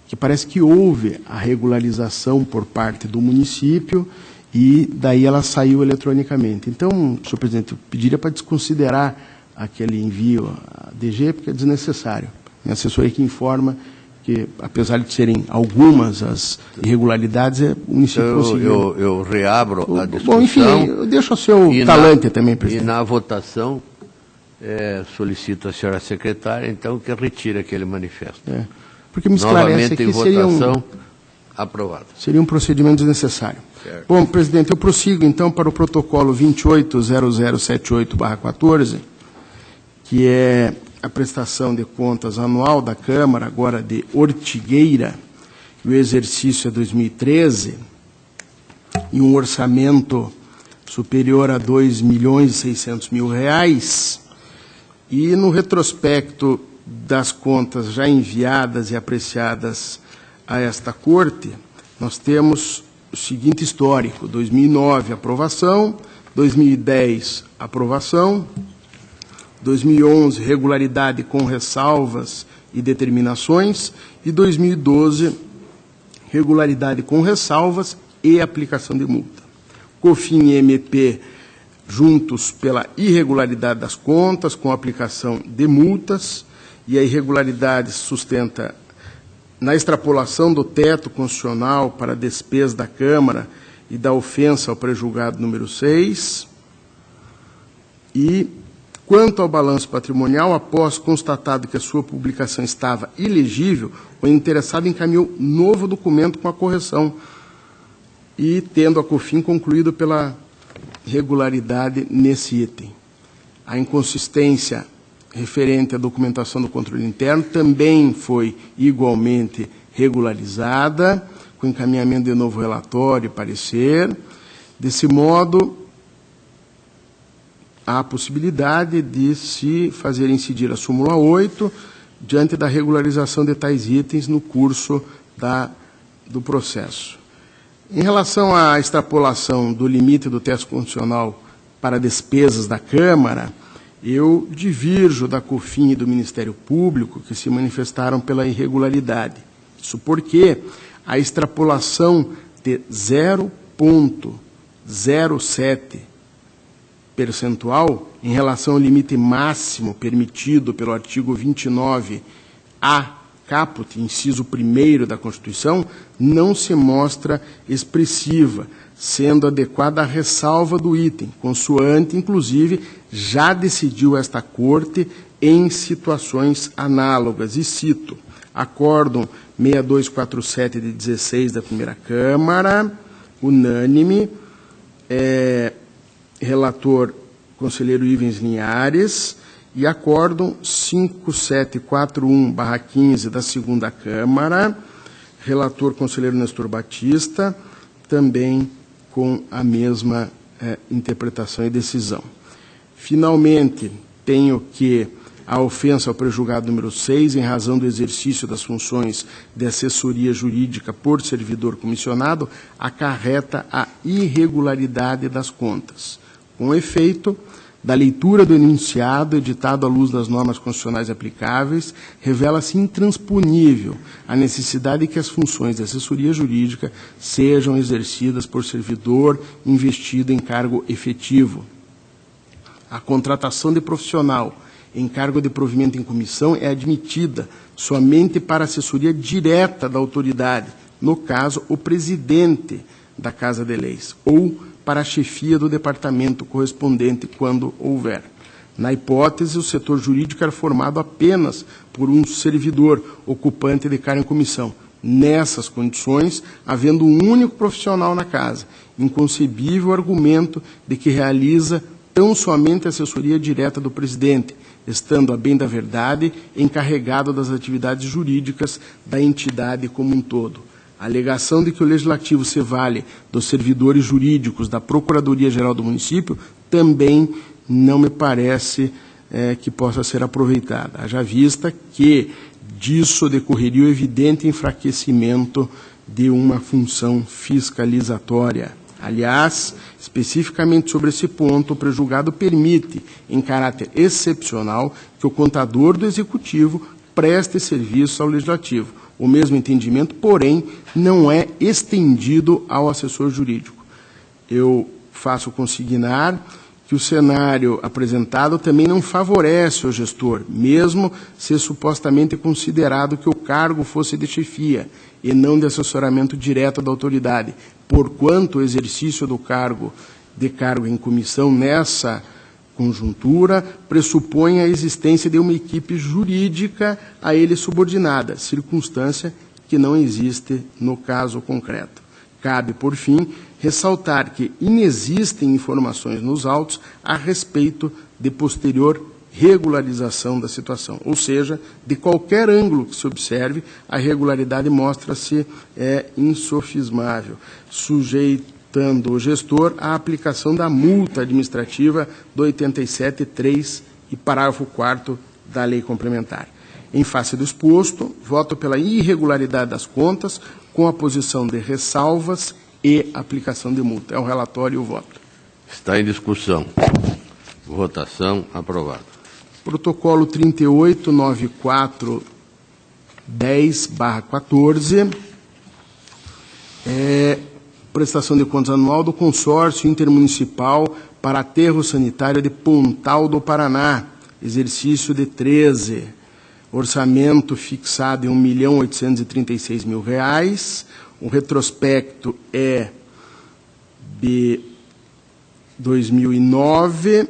que parece que houve a regularização por parte do município e daí ela saiu eletronicamente. Então, senhor presidente, eu pediria para desconsiderar aquele envio à DG, porque é desnecessário. Minha assessoria aqui informa que, apesar de serem algumas as irregularidades, o município conseguiu. Eu reabro a discussão. Bom, enfim, eu deixo o seu talante também, presidente. E na votação, solicito à senhora secretária, então, que retire aquele manifesto. Porque me esclarece aqui seria aprovado. Seria um procedimento desnecessário. Certo. Bom, presidente, eu prossigo, então, para o protocolo 28.0078/14, que é a prestação de contas anual da Câmara, agora de Ortigueira, e o exercício é 2013, e um orçamento superior a R$ 2.600.000, e no retrospecto das contas já enviadas e apreciadas a esta Corte, nós temos o seguinte histórico: 2009, aprovação; 2010, aprovação; 2011, regularidade com ressalvas e determinações; e 2012, regularidade com ressalvas e aplicação de multa. COFIN e MP juntos pela irregularidade das contas com aplicação de multas, e a irregularidade sustenta na extrapolação do teto constitucional para a despesa da Câmara e da ofensa ao pré-julgado número 6. E, quanto ao balanço patrimonial, após constatado que a sua publicação estava ilegível, o interessado encaminhou novo documento com a correção, e tendo a COFIN concluído pela regularidade nesse item. A inconsistência referente à documentação do controle interno também foi igualmente regularizada, com encaminhamento de novo relatório e parecer. Desse modo, há a possibilidade de se fazer incidir a súmula 8 diante da regularização de tais itens no curso do processo. Em relação à extrapolação do limite do teto constitucional para despesas da Câmara, eu divirjo da COFIN e do Ministério Público, que se manifestaram pela irregularidade. Isso porque a extrapolação de 0,07 percentual em relação ao limite máximo permitido pelo artigo 29A, caput, inciso 1º da Constituição, não se mostra expressiva, sendo adequada a ressalva do item, consoante, inclusive, já decidiu esta Corte em situações análogas. E cito, acórdão 6247 de 16 da primeira Câmara, unânime, relator conselheiro Ivens Linhares, e acórdão 5741/15 da segunda Câmara, relator conselheiro Nestor Batista, também com a mesma interpretação e decisão. Finalmente, tenho que a ofensa ao prejulgado número 6, em razão do exercício das funções de assessoria jurídica por servidor comissionado, acarreta a irregularidade das contas. Com efeito, da leitura do enunciado, editado à luz das normas constitucionais aplicáveis, revela-se intransponível a necessidade de que as funções de assessoria jurídica sejam exercidas por servidor investido em cargo efetivo. A contratação de profissional em cargo de provimento em comissão é admitida somente para assessoria direta da autoridade, no caso, o presidente da Casa de Leis, ou para a chefia do departamento correspondente, quando houver. Na hipótese, o setor jurídico era formado apenas por um servidor ocupante de cargo em comissão. Nessas condições, havendo um único profissional na casa, inconcebível o argumento de que realiza tão somente a assessoria direta do presidente, estando, a bem da verdade, encarregado das atividades jurídicas da entidade como um todo. A alegação de que o Legislativo se vale dos servidores jurídicos da Procuradoria-Geral do município também não me parece que possa ser aproveitada, haja vista que disso decorreria o evidente enfraquecimento de uma função fiscalizatória. Aliás, especificamente sobre esse ponto, o prejulgado permite, em caráter excepcional, que o contador do Executivo preste serviço ao Legislativo. O mesmo entendimento, porém, não é estendido ao assessor jurídico. Eu faço consignar que o cenário apresentado também não favorece o gestor, mesmo se supostamente considerado que o cargo fosse de chefia e não de assessoramento direto da autoridade, porquanto o exercício do cargo em comissão nessa conjuntura pressupõe a existência de uma equipe jurídica a ele subordinada, circunstância que não existe no caso concreto. Cabe, por fim, ressaltar que inexistem informações nos autos a respeito de posterior regularização da situação, ou seja, de qualquer ângulo que se observe, a regularidade mostra-se insofismável, sujeitando o gestor à aplicação da multa administrativa do 87.3 e parágrafo 4º da lei complementar. Em face do exposto, voto pela irregularidade das contas, com a posição de ressalvas e aplicação de multa. É o relatório e o voto. Está em discussão. Votação aprovado. Protocolo 38.9410/14. Prestação de contas anual do consórcio intermunicipal para aterro sanitário de Pontal do Paraná, exercício de 13. Orçamento fixado em R$ 1.836.000. O retrospecto é de 2009.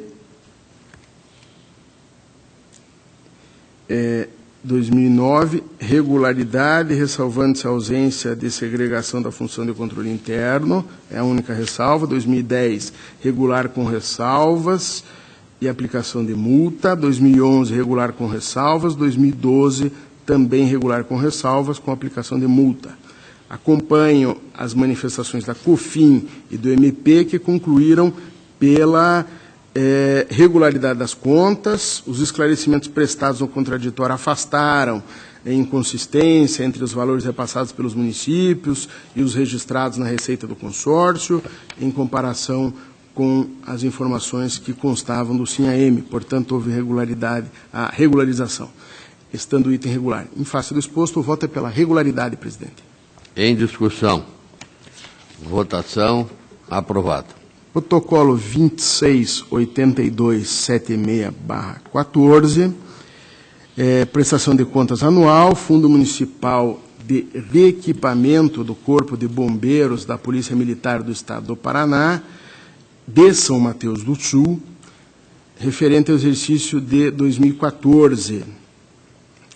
2009, regularidade, ressalvando-se a ausência de segregação da função de controle interno, é a única ressalva. 2010, regular com ressalvas e aplicação de multa. 2011, regular com ressalvas. 2012, também regular com ressalvas, com aplicação de multa. Acompanho as manifestações da COFIN e do MP, que concluíram pela regularidade das contas. Os esclarecimentos prestados no contraditório afastaram a inconsistência entre os valores repassados pelos municípios e os registrados na receita do consórcio, em comparação com as informações que constavam do SINAM. Portanto, houve a regularização, estando o item regular. Em face do exposto, o voto é pela regularidade, presidente. Em discussão. Votação aprovado. Protocolo 26.8276/14, prestação de contas anual, Fundo Municipal de Reequipamento do Corpo de Bombeiros da Polícia Militar do Estado do Paraná, de São Mateus do Sul, referente ao exercício de 2014.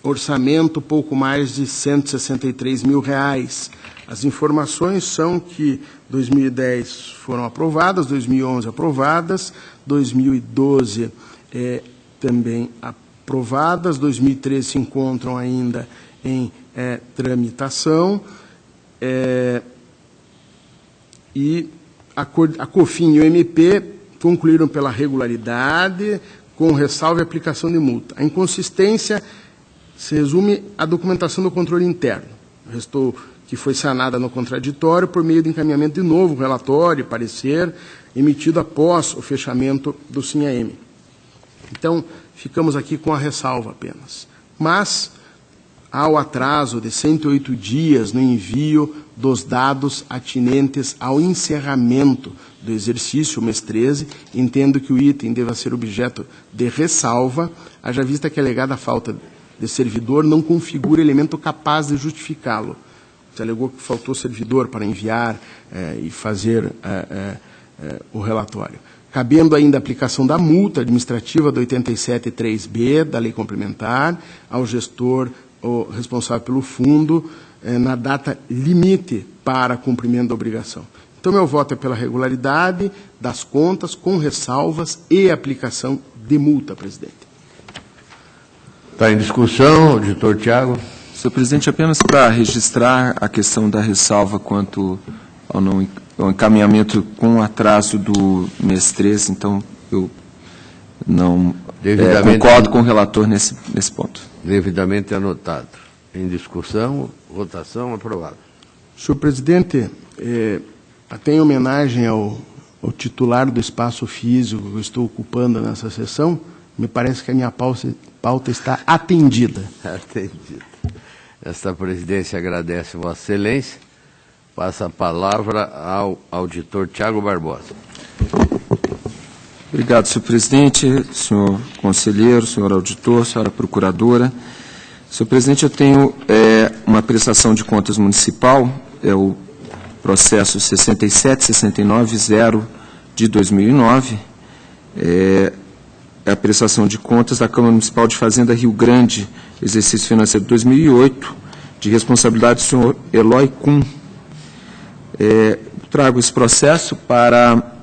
Orçamento, pouco mais de R$ 163 mil. As informações são que 2010 foram aprovadas, 2011 aprovadas, 2012 também aprovadas, 2013 se encontram ainda em tramitação, e a COFIN e o MP concluíram pela regularidade, com ressalva e aplicação de multa. A inconsistência se resume à documentação do controle interno. Restou que foi sanada no contraditório por meio de encaminhamento de novo relatório e parecer emitido após o fechamento do SINHAM. Então, ficamos aqui com a ressalva apenas. Mas há o atraso de 108 dias no envio dos dados atinentes ao encerramento do exercício, mês 13, entendo que o item deva ser objeto de ressalva, haja vista que a alegada falta de servidor não configura elemento capaz de justificá-lo. Você alegou que faltou servidor para enviar e fazer o relatório. Cabendo ainda a aplicação da multa administrativa do 87.3b da Lei Complementar ao gestor ou responsável pelo fundo na data limite para cumprimento da obrigação. Então, meu voto é pela regularidade das contas, com ressalvas e aplicação de multa, presidente. Está em discussão, auditor Tiago. Senhor presidente, apenas para registrar a questão da ressalva quanto ao encaminhamento com atraso do mês 13, então eu não concordo com o relator nesse ponto. Devidamente anotado. Em discussão, votação, aprovado. Senhor presidente, até em homenagem ao titular do espaço físico que eu estou ocupando nessa sessão, me parece que a minha pauta está atendida. Atendida. Esta presidência agradece Vossa Excelência. Passa a palavra ao auditor Tiago Barbosa. Obrigado, senhor presidente, senhor conselheiro, senhor auditor, senhora procuradora. Senhor presidente, eu tenho uma prestação de contas municipal, é o processo 67-69-0 de 2009, é a prestação de contas da Câmara Municipal de Fazenda Rio Grande, exercício financeiro de 2008, de responsabilidade do senhor Eloy Kuhn. Trago esse processo para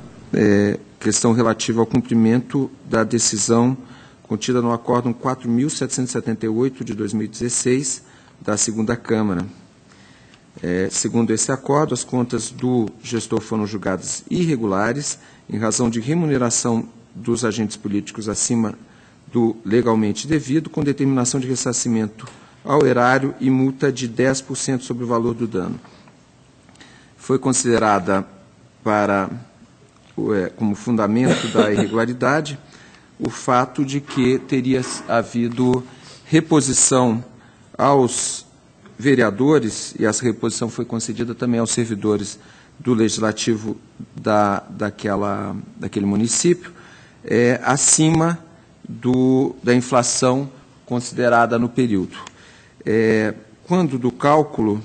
questão relativa ao cumprimento da decisão contida no Acórdão 4.778 de 2016 da 2ª Câmara. Segundo esse acordo, as contas do gestor foram julgadas irregulares em razão de remuneração dos agentes políticos acima do legalmente devido, com determinação de ressarcimento ao erário e multa de 10% sobre o valor do dano. Foi considerada como fundamento da irregularidade o fato de que teria havido reposição aos vereadores, e essa reposição foi concedida também aos servidores do Legislativo daquele município, acima da inflação considerada no período. Quando do cálculo,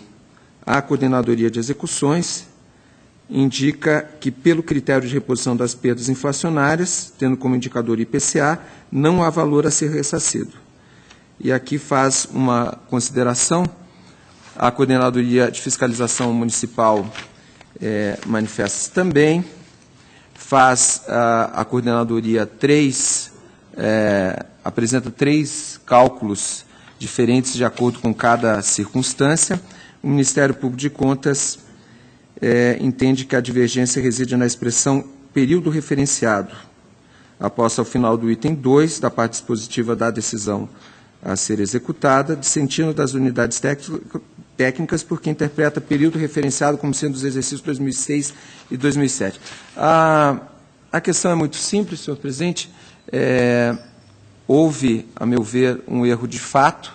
a Coordenadoria de Execuções indica que, pelo critério de reposição das perdas inflacionárias, tendo como indicador IPCA, não há valor a ser ressarcido. E aqui faz uma consideração, a Coordenadoria de Fiscalização Municipal manifesta-se também, faz a Coordenadoria apresenta 3 cálculos diferentes de acordo com cada circunstância. O Ministério Público de Contas entende que a divergência reside na expressão período referenciado, após ao final do item 2, da parte dispositiva da decisão a ser executada, dissentindo das unidades técnicas, porque interpreta período referenciado como sendo os exercícios 2006 e 2007. A questão é muito simples, senhor presidente. Houve, a meu ver, um erro de fato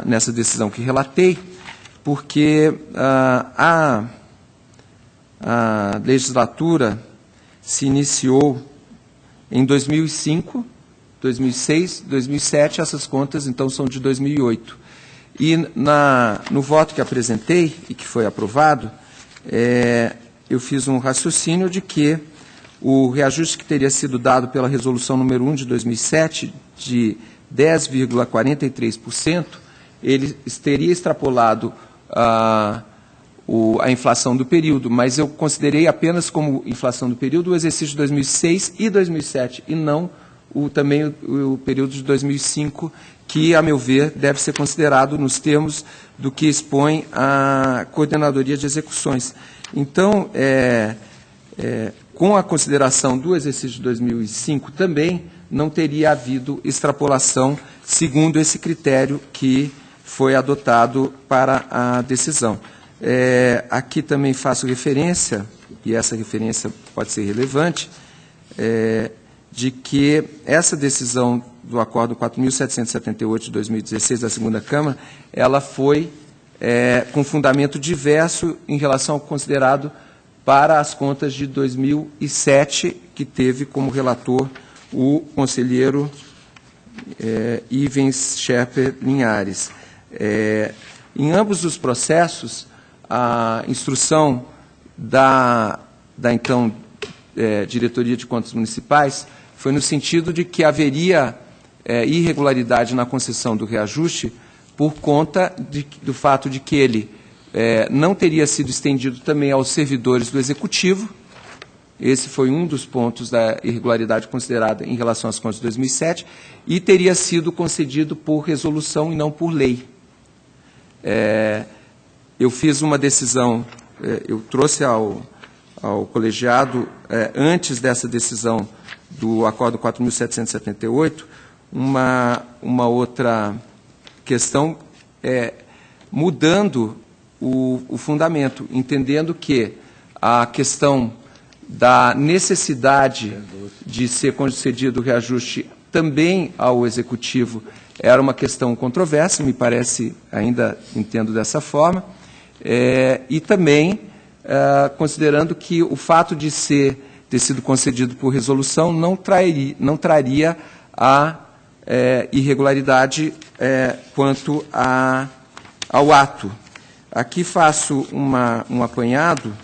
nessa decisão que relatei, porque a legislatura se iniciou em 2005, 2006, 2007, essas contas, então, são de 2008. E no voto que apresentei e que foi aprovado, eu fiz um raciocínio de que o reajuste que teria sido dado pela resolução número 1 de 2007, de 10,43%, ele teria extrapolado a inflação do período, mas eu considerei apenas como inflação do período o exercício de 2006 e 2007, e não também o período de 2005, que, a meu ver, deve ser considerado nos termos do que expõe a Coordenadoria de Execuções. Então, com a consideração do exercício de 2005, também não teria havido extrapolação segundo esse critério que foi adotado para a decisão. Aqui também faço referência, e essa referência pode ser relevante, de que essa decisão do Acordo 4.778 de 2016 da Segunda Câmara, ela foi com fundamento diverso em relação ao considerado para as contas de 2007, que teve como relator o conselheiro Ivens Scherper Linhares. Em ambos os processos, a instrução da então Diretoria de Contas Municipais foi no sentido de que haveria irregularidade na concessão do reajuste por conta do fato de que ele não teria sido estendido também aos servidores do Executivo. Esse foi um dos pontos da irregularidade considerada em relação às contas de 2007, e teria sido concedido por resolução e não por lei. Eu fiz uma decisão, eu trouxe ao colegiado, antes dessa decisão do Acordo 4.778, uma outra questão, mudando o fundamento, entendendo que a questão da necessidade de ser concedido o reajuste também ao Executivo era uma questão controversa, me parece, ainda entendo dessa forma, e também considerando que o fato de ter sido concedido por resolução não traria a irregularidade quanto ao ato. Aqui faço um apanhado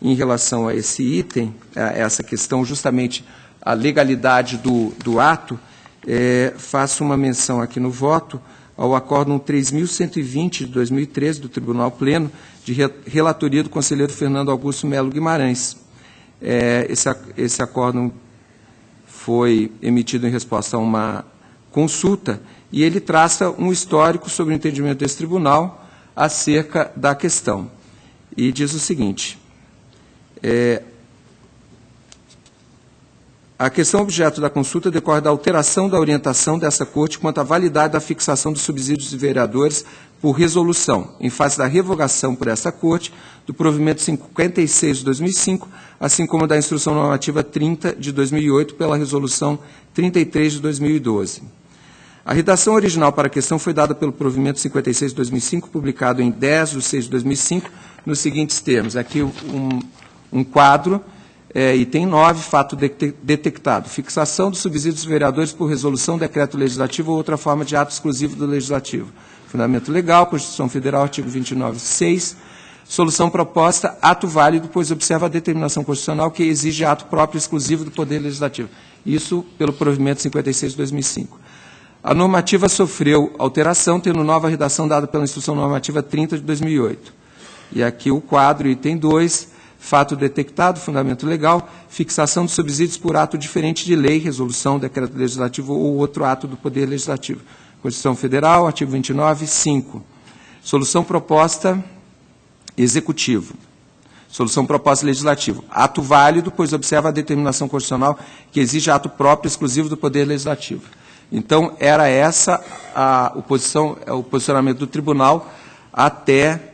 em relação a esse item, a essa questão, justamente a legalidade do ato. Faço uma menção aqui no voto ao Acórdão 3.120 de 2013 do Tribunal Pleno, de relatoria do conselheiro Fernando Augusto Melo Guimarães. Esse acórdão foi emitido em resposta a uma consulta, e ele traça um histórico sobre o entendimento desse tribunal acerca da questão. E diz o seguinte: a questão objeto da consulta decorre da alteração da orientação dessa Corte quanto à validade da fixação dos subsídios de vereadores por resolução, em face da revogação por essa Corte do provimento 56 de 2005, assim como da Instrução Normativa 30 de 2008 pela Resolução 33 de 2012. A redação original para a questão foi dada pelo provimento 56 de 2005, publicado em 10 de 6 de 2005, nos seguintes termos. Aqui um quadro, item 9, fato detectado. Fixação dos subsídios dos vereadores por resolução, decreto legislativo ou outra forma de ato exclusivo do Legislativo. Fundamento legal, Constituição Federal, artigo 29.6. Solução proposta, ato válido, pois observa a determinação constitucional que exige ato próprio exclusivo do Poder Legislativo. Isso pelo provimento 56 de 2005. A normativa sofreu alteração, tendo nova redação dada pela Instrução Normativa 30 de 2008. E aqui o quadro, item 2, fato detectado, fundamento legal, fixação dos subsídios por ato diferente de lei, resolução, decreto legislativo ou outro ato do Poder Legislativo. Constituição Federal, artigo 29.5. Solução proposta, executivo. Solução proposta, legislativo. Ato válido, pois observa a determinação constitucional que exige ato próprio exclusivo do Poder Legislativo. Então, era essa o posicionamento do tribunal até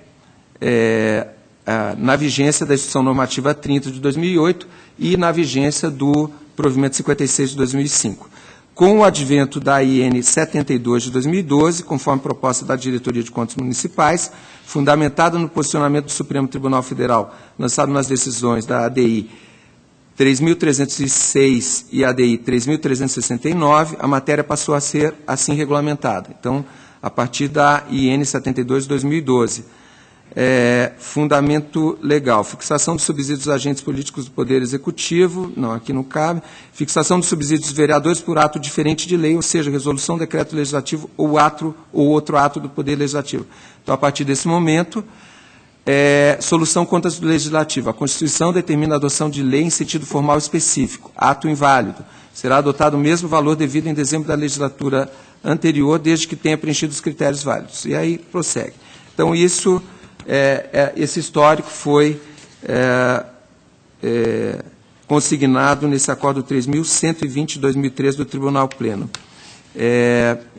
na vigência da Instrução Normativa 30 de 2008 e na vigência do provimento 56 de 2005. Com o advento da IN 72 de 2012, conforme proposta da Diretoria de Contas Municipais, fundamentada no posicionamento do Supremo Tribunal Federal, lançado nas decisões da ADI 3.306 e ADI 3.369, a matéria passou a ser assim regulamentada. Então, a partir da IN 72 de 2012. fundamento legal. Fixação dos subsídios dos agentes políticos do Poder Executivo, não, aqui não cabe. Fixação dos subsídios dos vereadores por ato diferente de lei, ou seja, resolução, decreto legislativo ou outro ato do Poder Legislativo. Então, a partir desse momento, solução contas do Legislativo. A Constituição determina a adoção de lei em sentido formal específico. Ato inválido. Será adotado o mesmo valor devido em dezembro da legislatura anterior, desde que tenha preenchido os critérios válidos. E aí prossegue. Então, isso... esse histórico foi consignado nesse acordo 3.120 de 2013 do Tribunal Pleno.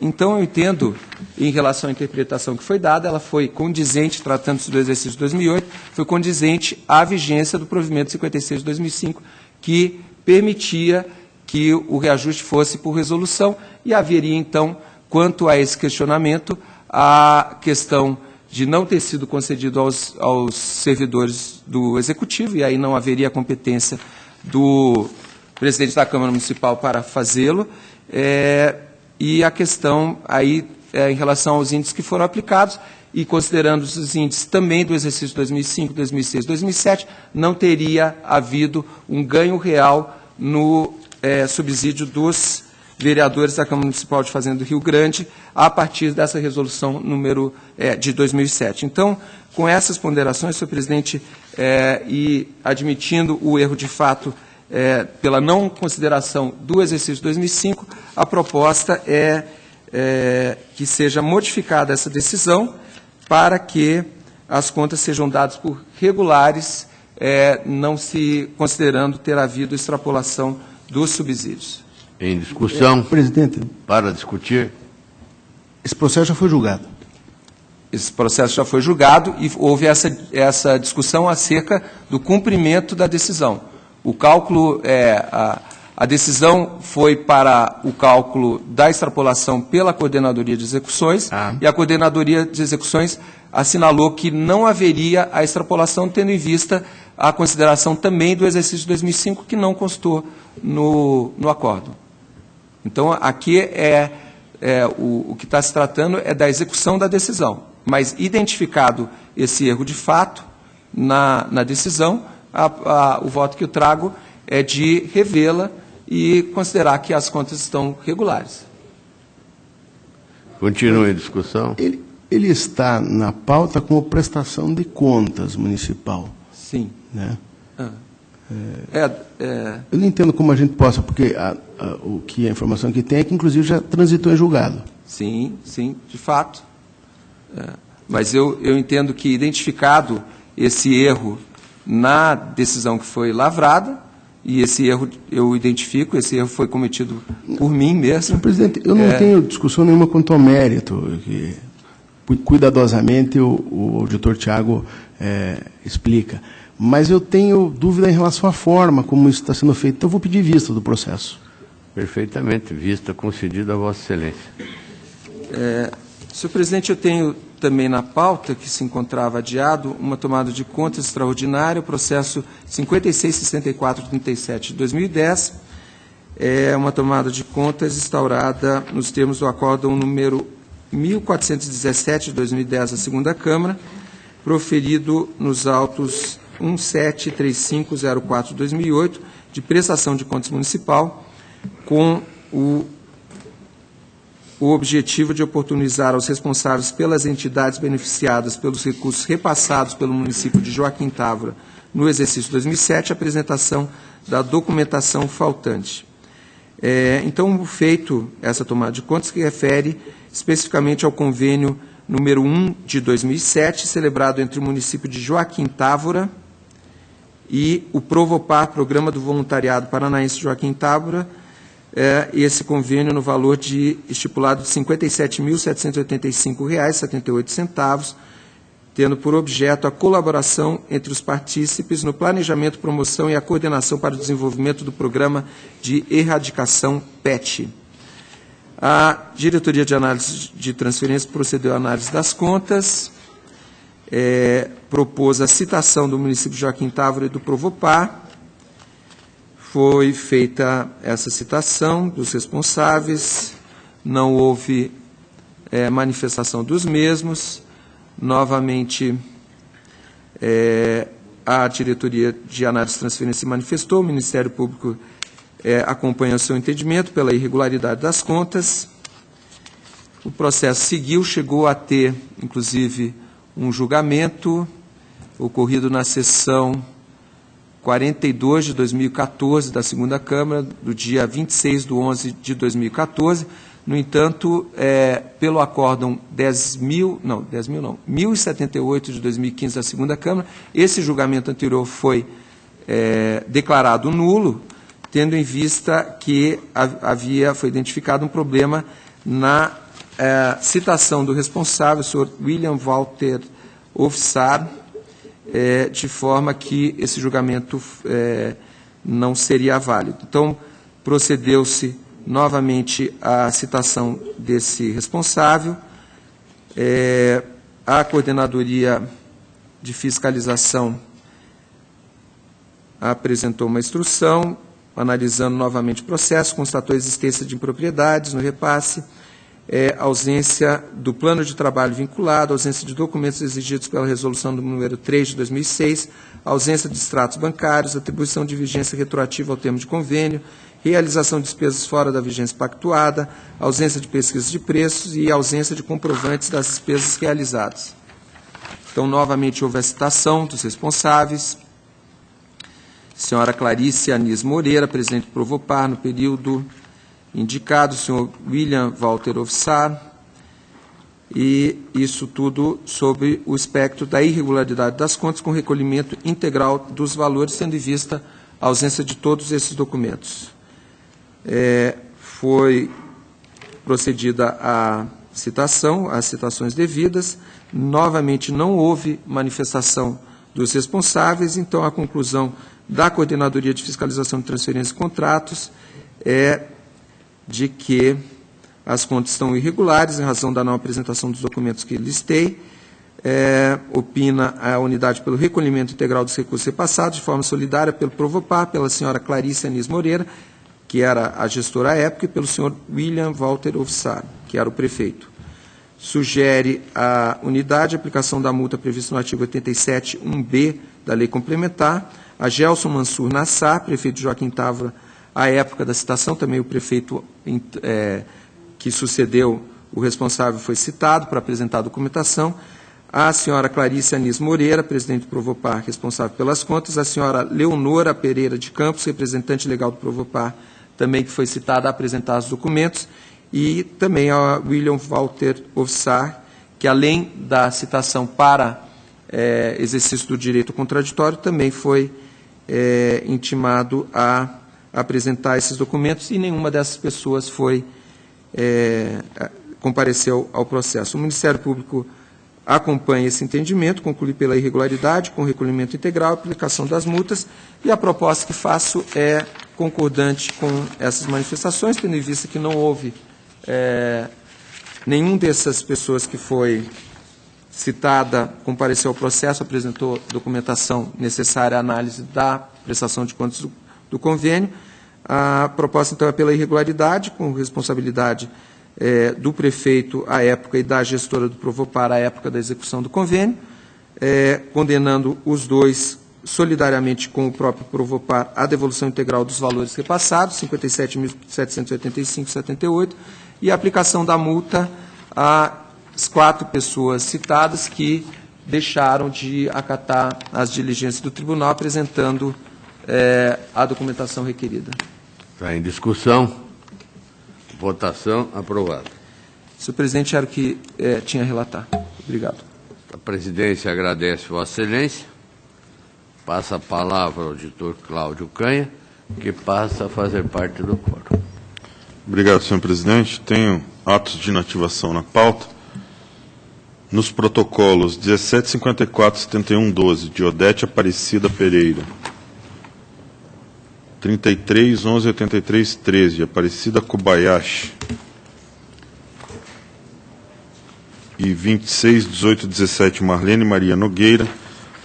Então, eu entendo, em relação à interpretação que foi dada, ela foi condizente, tratando-se do exercício de 2008, foi condizente à vigência do provimento 56 de 2005, que permitia que o reajuste fosse por resolução, e haveria, então, quanto a esse questionamento, a questão de não ter sido concedido aos servidores do Executivo, e aí não haveria competência do presidente da Câmara Municipal para fazê-lo, e a questão aí em relação aos índices que foram aplicados, e considerando os índices também do exercício 2005, 2006, 2007, não teria havido um ganho real no subsídio dos vereadores da Câmara Municipal de Fazenda do Rio Grande, a partir dessa resolução número de 2007. Então, com essas ponderações, senhor presidente, e admitindo o erro de fato pela não consideração do exercício 2005, a proposta é que seja modificada essa decisão para que as contas sejam dadas por regulares, não se considerando ter havido extrapolação dos subsídios. Em discussão. Presidente, Para discutir. esse processo já foi julgado. Esse processo já foi julgado e houve essa discussão acerca do cumprimento da decisão. O cálculo, a decisão foi para o cálculo da extrapolação pela Coordenadoria de Execuções, e a Coordenadoria de Execuções assinalou que não haveria a extrapolação, tendo em vista a consideração também do exercício de 2005, que não constou no acordo. Então, aqui o que está se tratando é da execução da decisão, mas identificado esse erro de fato na decisão, o voto que eu trago é de revê-la e considerar que as contas estão regulares. Continue a discussão. Ele está na pauta como prestação de contas municipal. Sim. Né? Eu não entendo como a gente possa, porque a informação que tem é que, inclusive, já transitou em julgado. Sim, de fato. Mas eu entendo que, identificado esse erro na decisão que foi lavrada, e esse erro eu identifico, esse erro foi cometido por mim mesmo. Senhor presidente, eu não tenho discussão nenhuma quanto ao mérito, que cuidadosamente o auditor Tiago explica. Mas eu tenho dúvida em relação à forma como isso está sendo feito. Então, eu vou pedir vista do processo. Perfeitamente. Vista concedida a Vossa Excelência. Senhor presidente, eu tenho também na pauta, que se encontrava adiado, uma tomada de contas extraordinária, o processo 566437 de 2010, uma tomada de contas instaurada nos termos do acórdão número 1417 de 2010 da segunda Câmara, proferido nos autos 173504 de 2008, de prestação de contas municipal, com o objetivo de oportunizar aos responsáveis pelas entidades beneficiadas pelos recursos repassados pelo município de Joaquim Távora no exercício 2007, a apresentação da documentação faltante. Então, feito essa tomada de contas, que refere especificamente ao convênio número 1 de 2007, celebrado entre o município de Joaquim Távora e o Provopar, Programa do Voluntariado Paranaense Joaquim Távora, esse convênio no valor estipulado de R$ 57.785,78, tendo por objeto a colaboração entre os partícipes no planejamento, promoção e a coordenação para o desenvolvimento do programa de erradicação PET. A Diretoria de Análise de Transferências procedeu à análise das contas, propôs a citação do município de Joaquim Távora e do Provopar. Foi feita essa citação dos responsáveis, não houve manifestação dos mesmos. Novamente, A diretoria de análise de transferência se manifestou, o Ministério Público acompanha o seu entendimento pela irregularidade das contas. O processo seguiu, chegou a ter, inclusive, um julgamento ocorrido na sessão 42 de 2014 da segunda Câmara, do dia 26 de 11 de 2014. No entanto, pelo acórdão 1078 de 2015 da segunda Câmara, esse julgamento anterior foi declarado nulo, tendo em vista que foi identificado um problema na citação do responsável, o senhor William Walter Ofsar, de forma que esse julgamento não seria válido. Então, procedeu-se novamente à citação desse responsável. A Coordenadoria de Fiscalização apresentou uma instrução, analisando novamente o processo, constatou a existência de impropriedades no repasse, ausência do plano de trabalho vinculado, ausência de documentos exigidos pela resolução do número 3 de 2006, ausência de extratos bancários, atribuição de vigência retroativa ao termo de convênio, realização de despesas fora da vigência pactuada, ausência de pesquisa de preços e ausência de comprovantes das despesas realizadas. Então, novamente, houve a citação dos responsáveis. Senhora Clarice Anis Moreira, presidente do Provopar, no período indicado, o senhor William Walter Ofsar, e isso tudo sobre o espectro da irregularidade das contas, com recolhimento integral dos valores, tendo em vista a ausência de todos esses documentos. Foi procedida a citação, as citações devidas, novamente não houve manifestação dos responsáveis, então a conclusão da Coordenadoria de Fiscalização de Transferências e Contratos é de que as contas estão irregulares em razão da não apresentação dos documentos que listei. Opina a unidade pelo recolhimento integral dos recursos repassados de forma solidária pelo Provopar, pela senhora Clarice Anis Moreira, que era a gestora à época, e pelo senhor William Walter Ofsar, que era o prefeito. Sugere a unidade a aplicação da multa prevista no artigo 87.1b da Lei Complementar, a Gelson Mansur Nassar, prefeito Joaquim Távora, à época da citação, também o prefeito que sucedeu o responsável foi citado para apresentar a documentação, a senhora Clarice Anis Moreira, presidente do Provopar, responsável pelas contas, a senhora Leonora Pereira de Campos, representante legal do Provopar, também que foi citada a apresentar os documentos, e também a William Walter Ofsar, que além da citação para exercício do direito contraditório, também foi intimado a apresentar esses documentos, e nenhuma dessas pessoas compareceu ao processo. O Ministério Público acompanha esse entendimento, conclui pela irregularidade, com recolhimento integral, aplicação das multas, e a proposta que faço é concordante com essas manifestações, tendo em vista que não houve nenhum dessas pessoas que foi citada compareceu ao processo, apresentou documentação necessária à análise da prestação de contas do convênio. A proposta, então, é pela irregularidade, com responsabilidade do prefeito à época e da gestora do Provopar à época da execução do convênio, condenando os dois solidariamente com o próprio Provopar a devolução integral dos valores repassados, 57.785,78, e a aplicação da multa às 4 pessoas citadas que deixaram de acatar as diligências do tribunal, apresentando a documentação requerida. Está em discussão. Votação aprovada. Senhor presidente, era o que tinha a relatar. Obrigado. A presidência agradece Vossa Excelência. Passa a palavra ao auditor Cláudio Canha, que passa a fazer parte do quórum. Obrigado, senhor presidente. Tenho atos de inativação na pauta. Nos protocolos 1754-7112, de Odete Aparecida Pereira, 33-11-83-13, Aparecida Kobayashi, e 26-18-17, Marlene Maria Nogueira,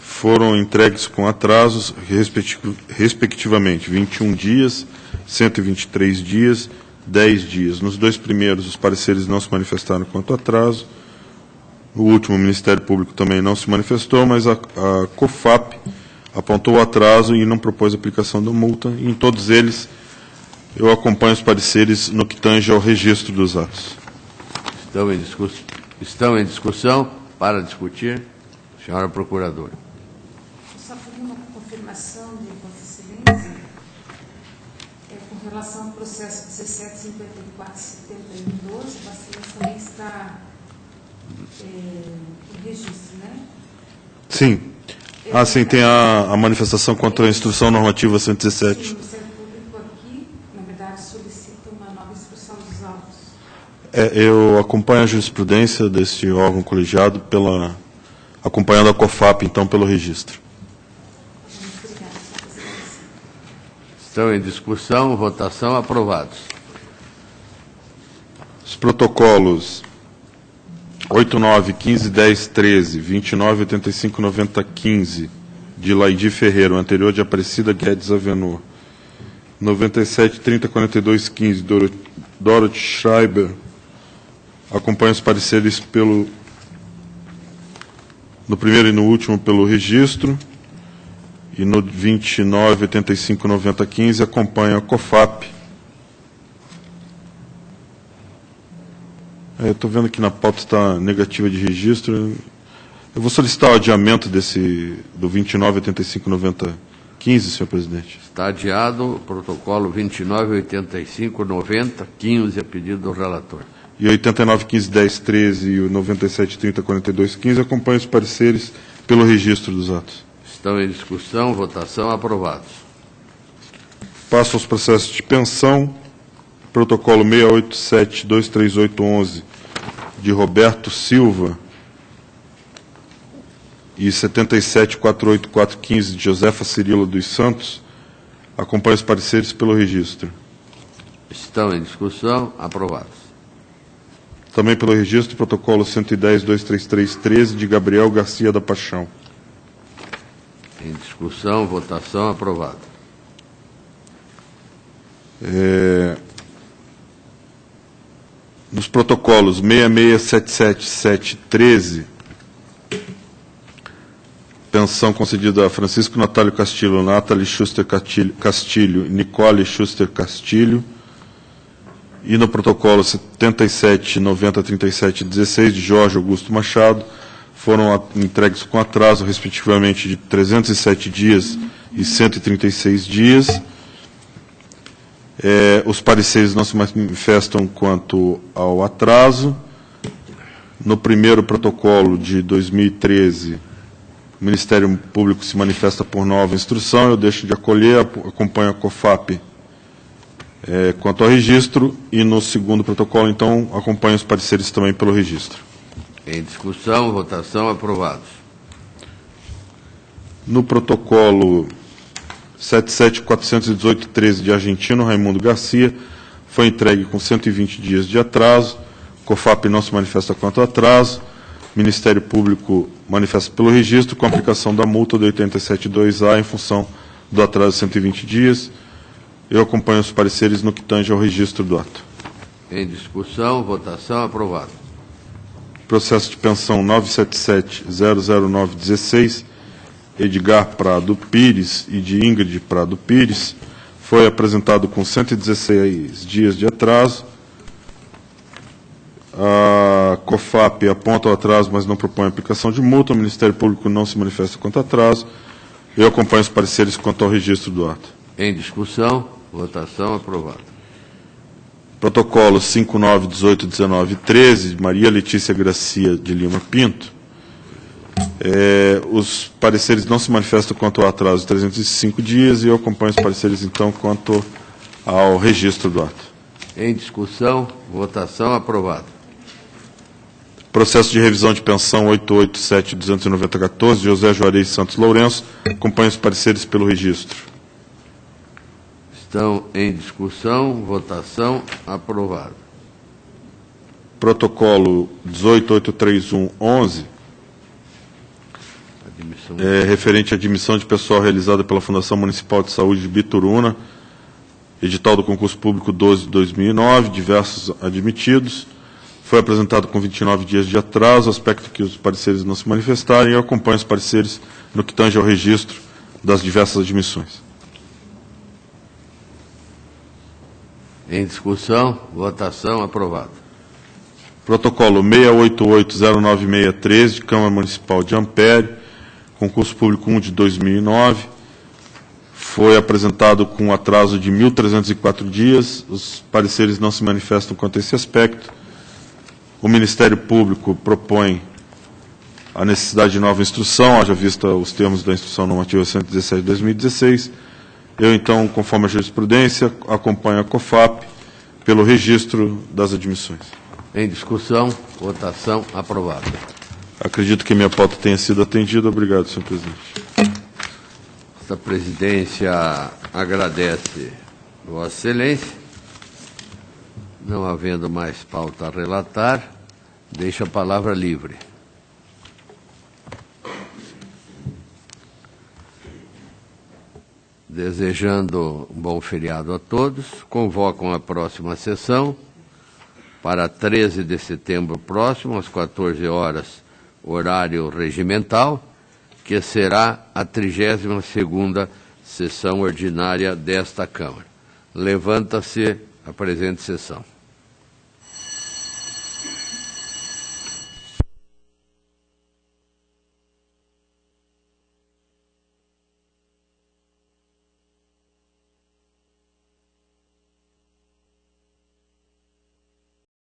foram entregues com atrasos, respectivamente, 21 dias, 123 dias, 10 dias. Nos 2 primeiros, os pareceres não se manifestaram quanto atraso. O último, o Ministério Público, também não se manifestou, mas a COFAP apontou o atraso e não propôs aplicação da multa. E em todos eles, eu acompanho os pareceres no que tange ao registro dos atos. Estão em discussão. Para discutir, senhora Procuradora. Só por uma confirmação de Vossa Excelência, com relação ao processo 1754-71-12, Vossa Excelência também está em registro, né? Sim. Sim, tem a manifestação contra a Instrução Normativa 117. Sim, o Ministério Público aqui, na verdade, solicita uma nova instrução dos autos. Eu acompanho a jurisprudência deste órgão colegiado, acompanhando a COFAP, então, pelo registro. Muito obrigada, Vossa Excelência. Estão em discussão, votação, aprovados. Os protocolos 89, 15, 10, 13, 29, 85, 90, 15, de Laidi Ferreira, o anterior de Aparecida Guedes Avenor, 97, 30, 42, 15, Dorothy Schreiber, acompanha os pareceres no primeiro e no último pelo registro, e no 29, 85, 90, 15, acompanha a COFAP. Eu estou vendo que na pauta está negativa de registro. Eu vou solicitar o adiamento do 29, 85, 90, 15, senhor presidente. Está adiado o protocolo 29, 85, 90, 15, a pedido do relator. E 89, 15, 10, 13 e o 97, 30, 42, 15 acompanham os pareceres pelo registro dos atos. Estão em discussão, votação, aprovados. Passo aos processos de pensão. Protocolo 687-23811, de Roberto Silva, e 77-48415, de Josefa Cirila dos Santos, acompanha os pareceres pelo registro. Estão em discussão, aprovados. Também pelo registro, protocolo 110-23313, de Gabriel Garcia da Paixão. Em discussão, votação, aprovado. Nos protocolos 6677-713, pensão concedida a Francisco Natálio Castilho, Nathalie Schuster Castilho e Nicole Schuster Castilho, e no protocolo 77903716, de Jorge Augusto Machado, foram entregues com atraso, respectivamente, de 307 dias e 136 dias. Os pareceres não se manifestam quanto ao atraso. No primeiro protocolo de 2013, o Ministério Público se manifesta por nova instrução, eu deixo de acolher, acompanho a COFAP quanto ao registro, e no segundo protocolo, então, acompanho os pareceres também pelo registro. Em discussão, votação, aprovados. No protocolo 77-418-13 de Argentino Raimundo Garcia, foi entregue com 120 dias de atraso. COFAP não se manifesta quanto ao atraso. Ministério Público manifesta pelo registro, com aplicação da multa do 87.2A em função do atraso de 120 dias. Eu acompanho os pareceres no que tange ao registro do ato. Em discussão, votação, aprovado. Processo de pensão 977-00916, Edgar Prado Pires e de Ingrid Prado Pires, foi apresentado com 116 dias de atraso. A COFAP aponta o atraso, mas não propõe aplicação de multa. O Ministério Público não se manifesta quanto ao atraso. Eu acompanho os pareceres quanto ao registro do ato. Em discussão, votação, aprovado. Protocolo 59181913, de Maria Letícia Gracia de Lima Pinto. Os pareceres não se manifestam quanto ao atraso de 305 dias, e eu acompanho os pareceres, então, quanto ao registro do ato. Em discussão, votação, aprovado. Processo de revisão de pensão 887-29014, de José Juarez Santos Lourenço, acompanho os pareceres pelo registro. Estão em discussão, votação, aprovado. Protocolo 188311, referente à admissão de pessoal realizada pela Fundação Municipal de Saúde de Bituruna, edital do concurso público 12 de 2009, diversos admitidos. foi apresentado com 29 dias de atraso, aspecto que os pareceres não se manifestaram, e eu acompanho os pareceres no que tange ao registro das diversas admissões. Em discussão, votação, aprovado. Protocolo 6880963, de Câmara Municipal de Ampere, concurso público 1 de 2009, foi apresentado com atraso de 1.304 dias, os pareceres não se manifestam quanto a esse aspecto. O Ministério Público propõe a necessidade de nova instrução, haja vista os termos da Instrução Normativa 117 de 2016. Eu, então, conforme a jurisprudência, acompanho a COFAP pelo registro das admissões. Em discussão, votação, aprovado. Acredito que minha pauta tenha sido atendida. Obrigado, senhor presidente. Esta presidência agradece Vossa Excelência. Não havendo mais pauta a relatar, deixa a palavra livre. Desejando um bom feriado a todos, convocam a próxima sessão para 13 de setembro próximo, às 14 horas, horário regimental, que será a 32ª sessão ordinária desta Câmara. Levanta-se a presente sessão.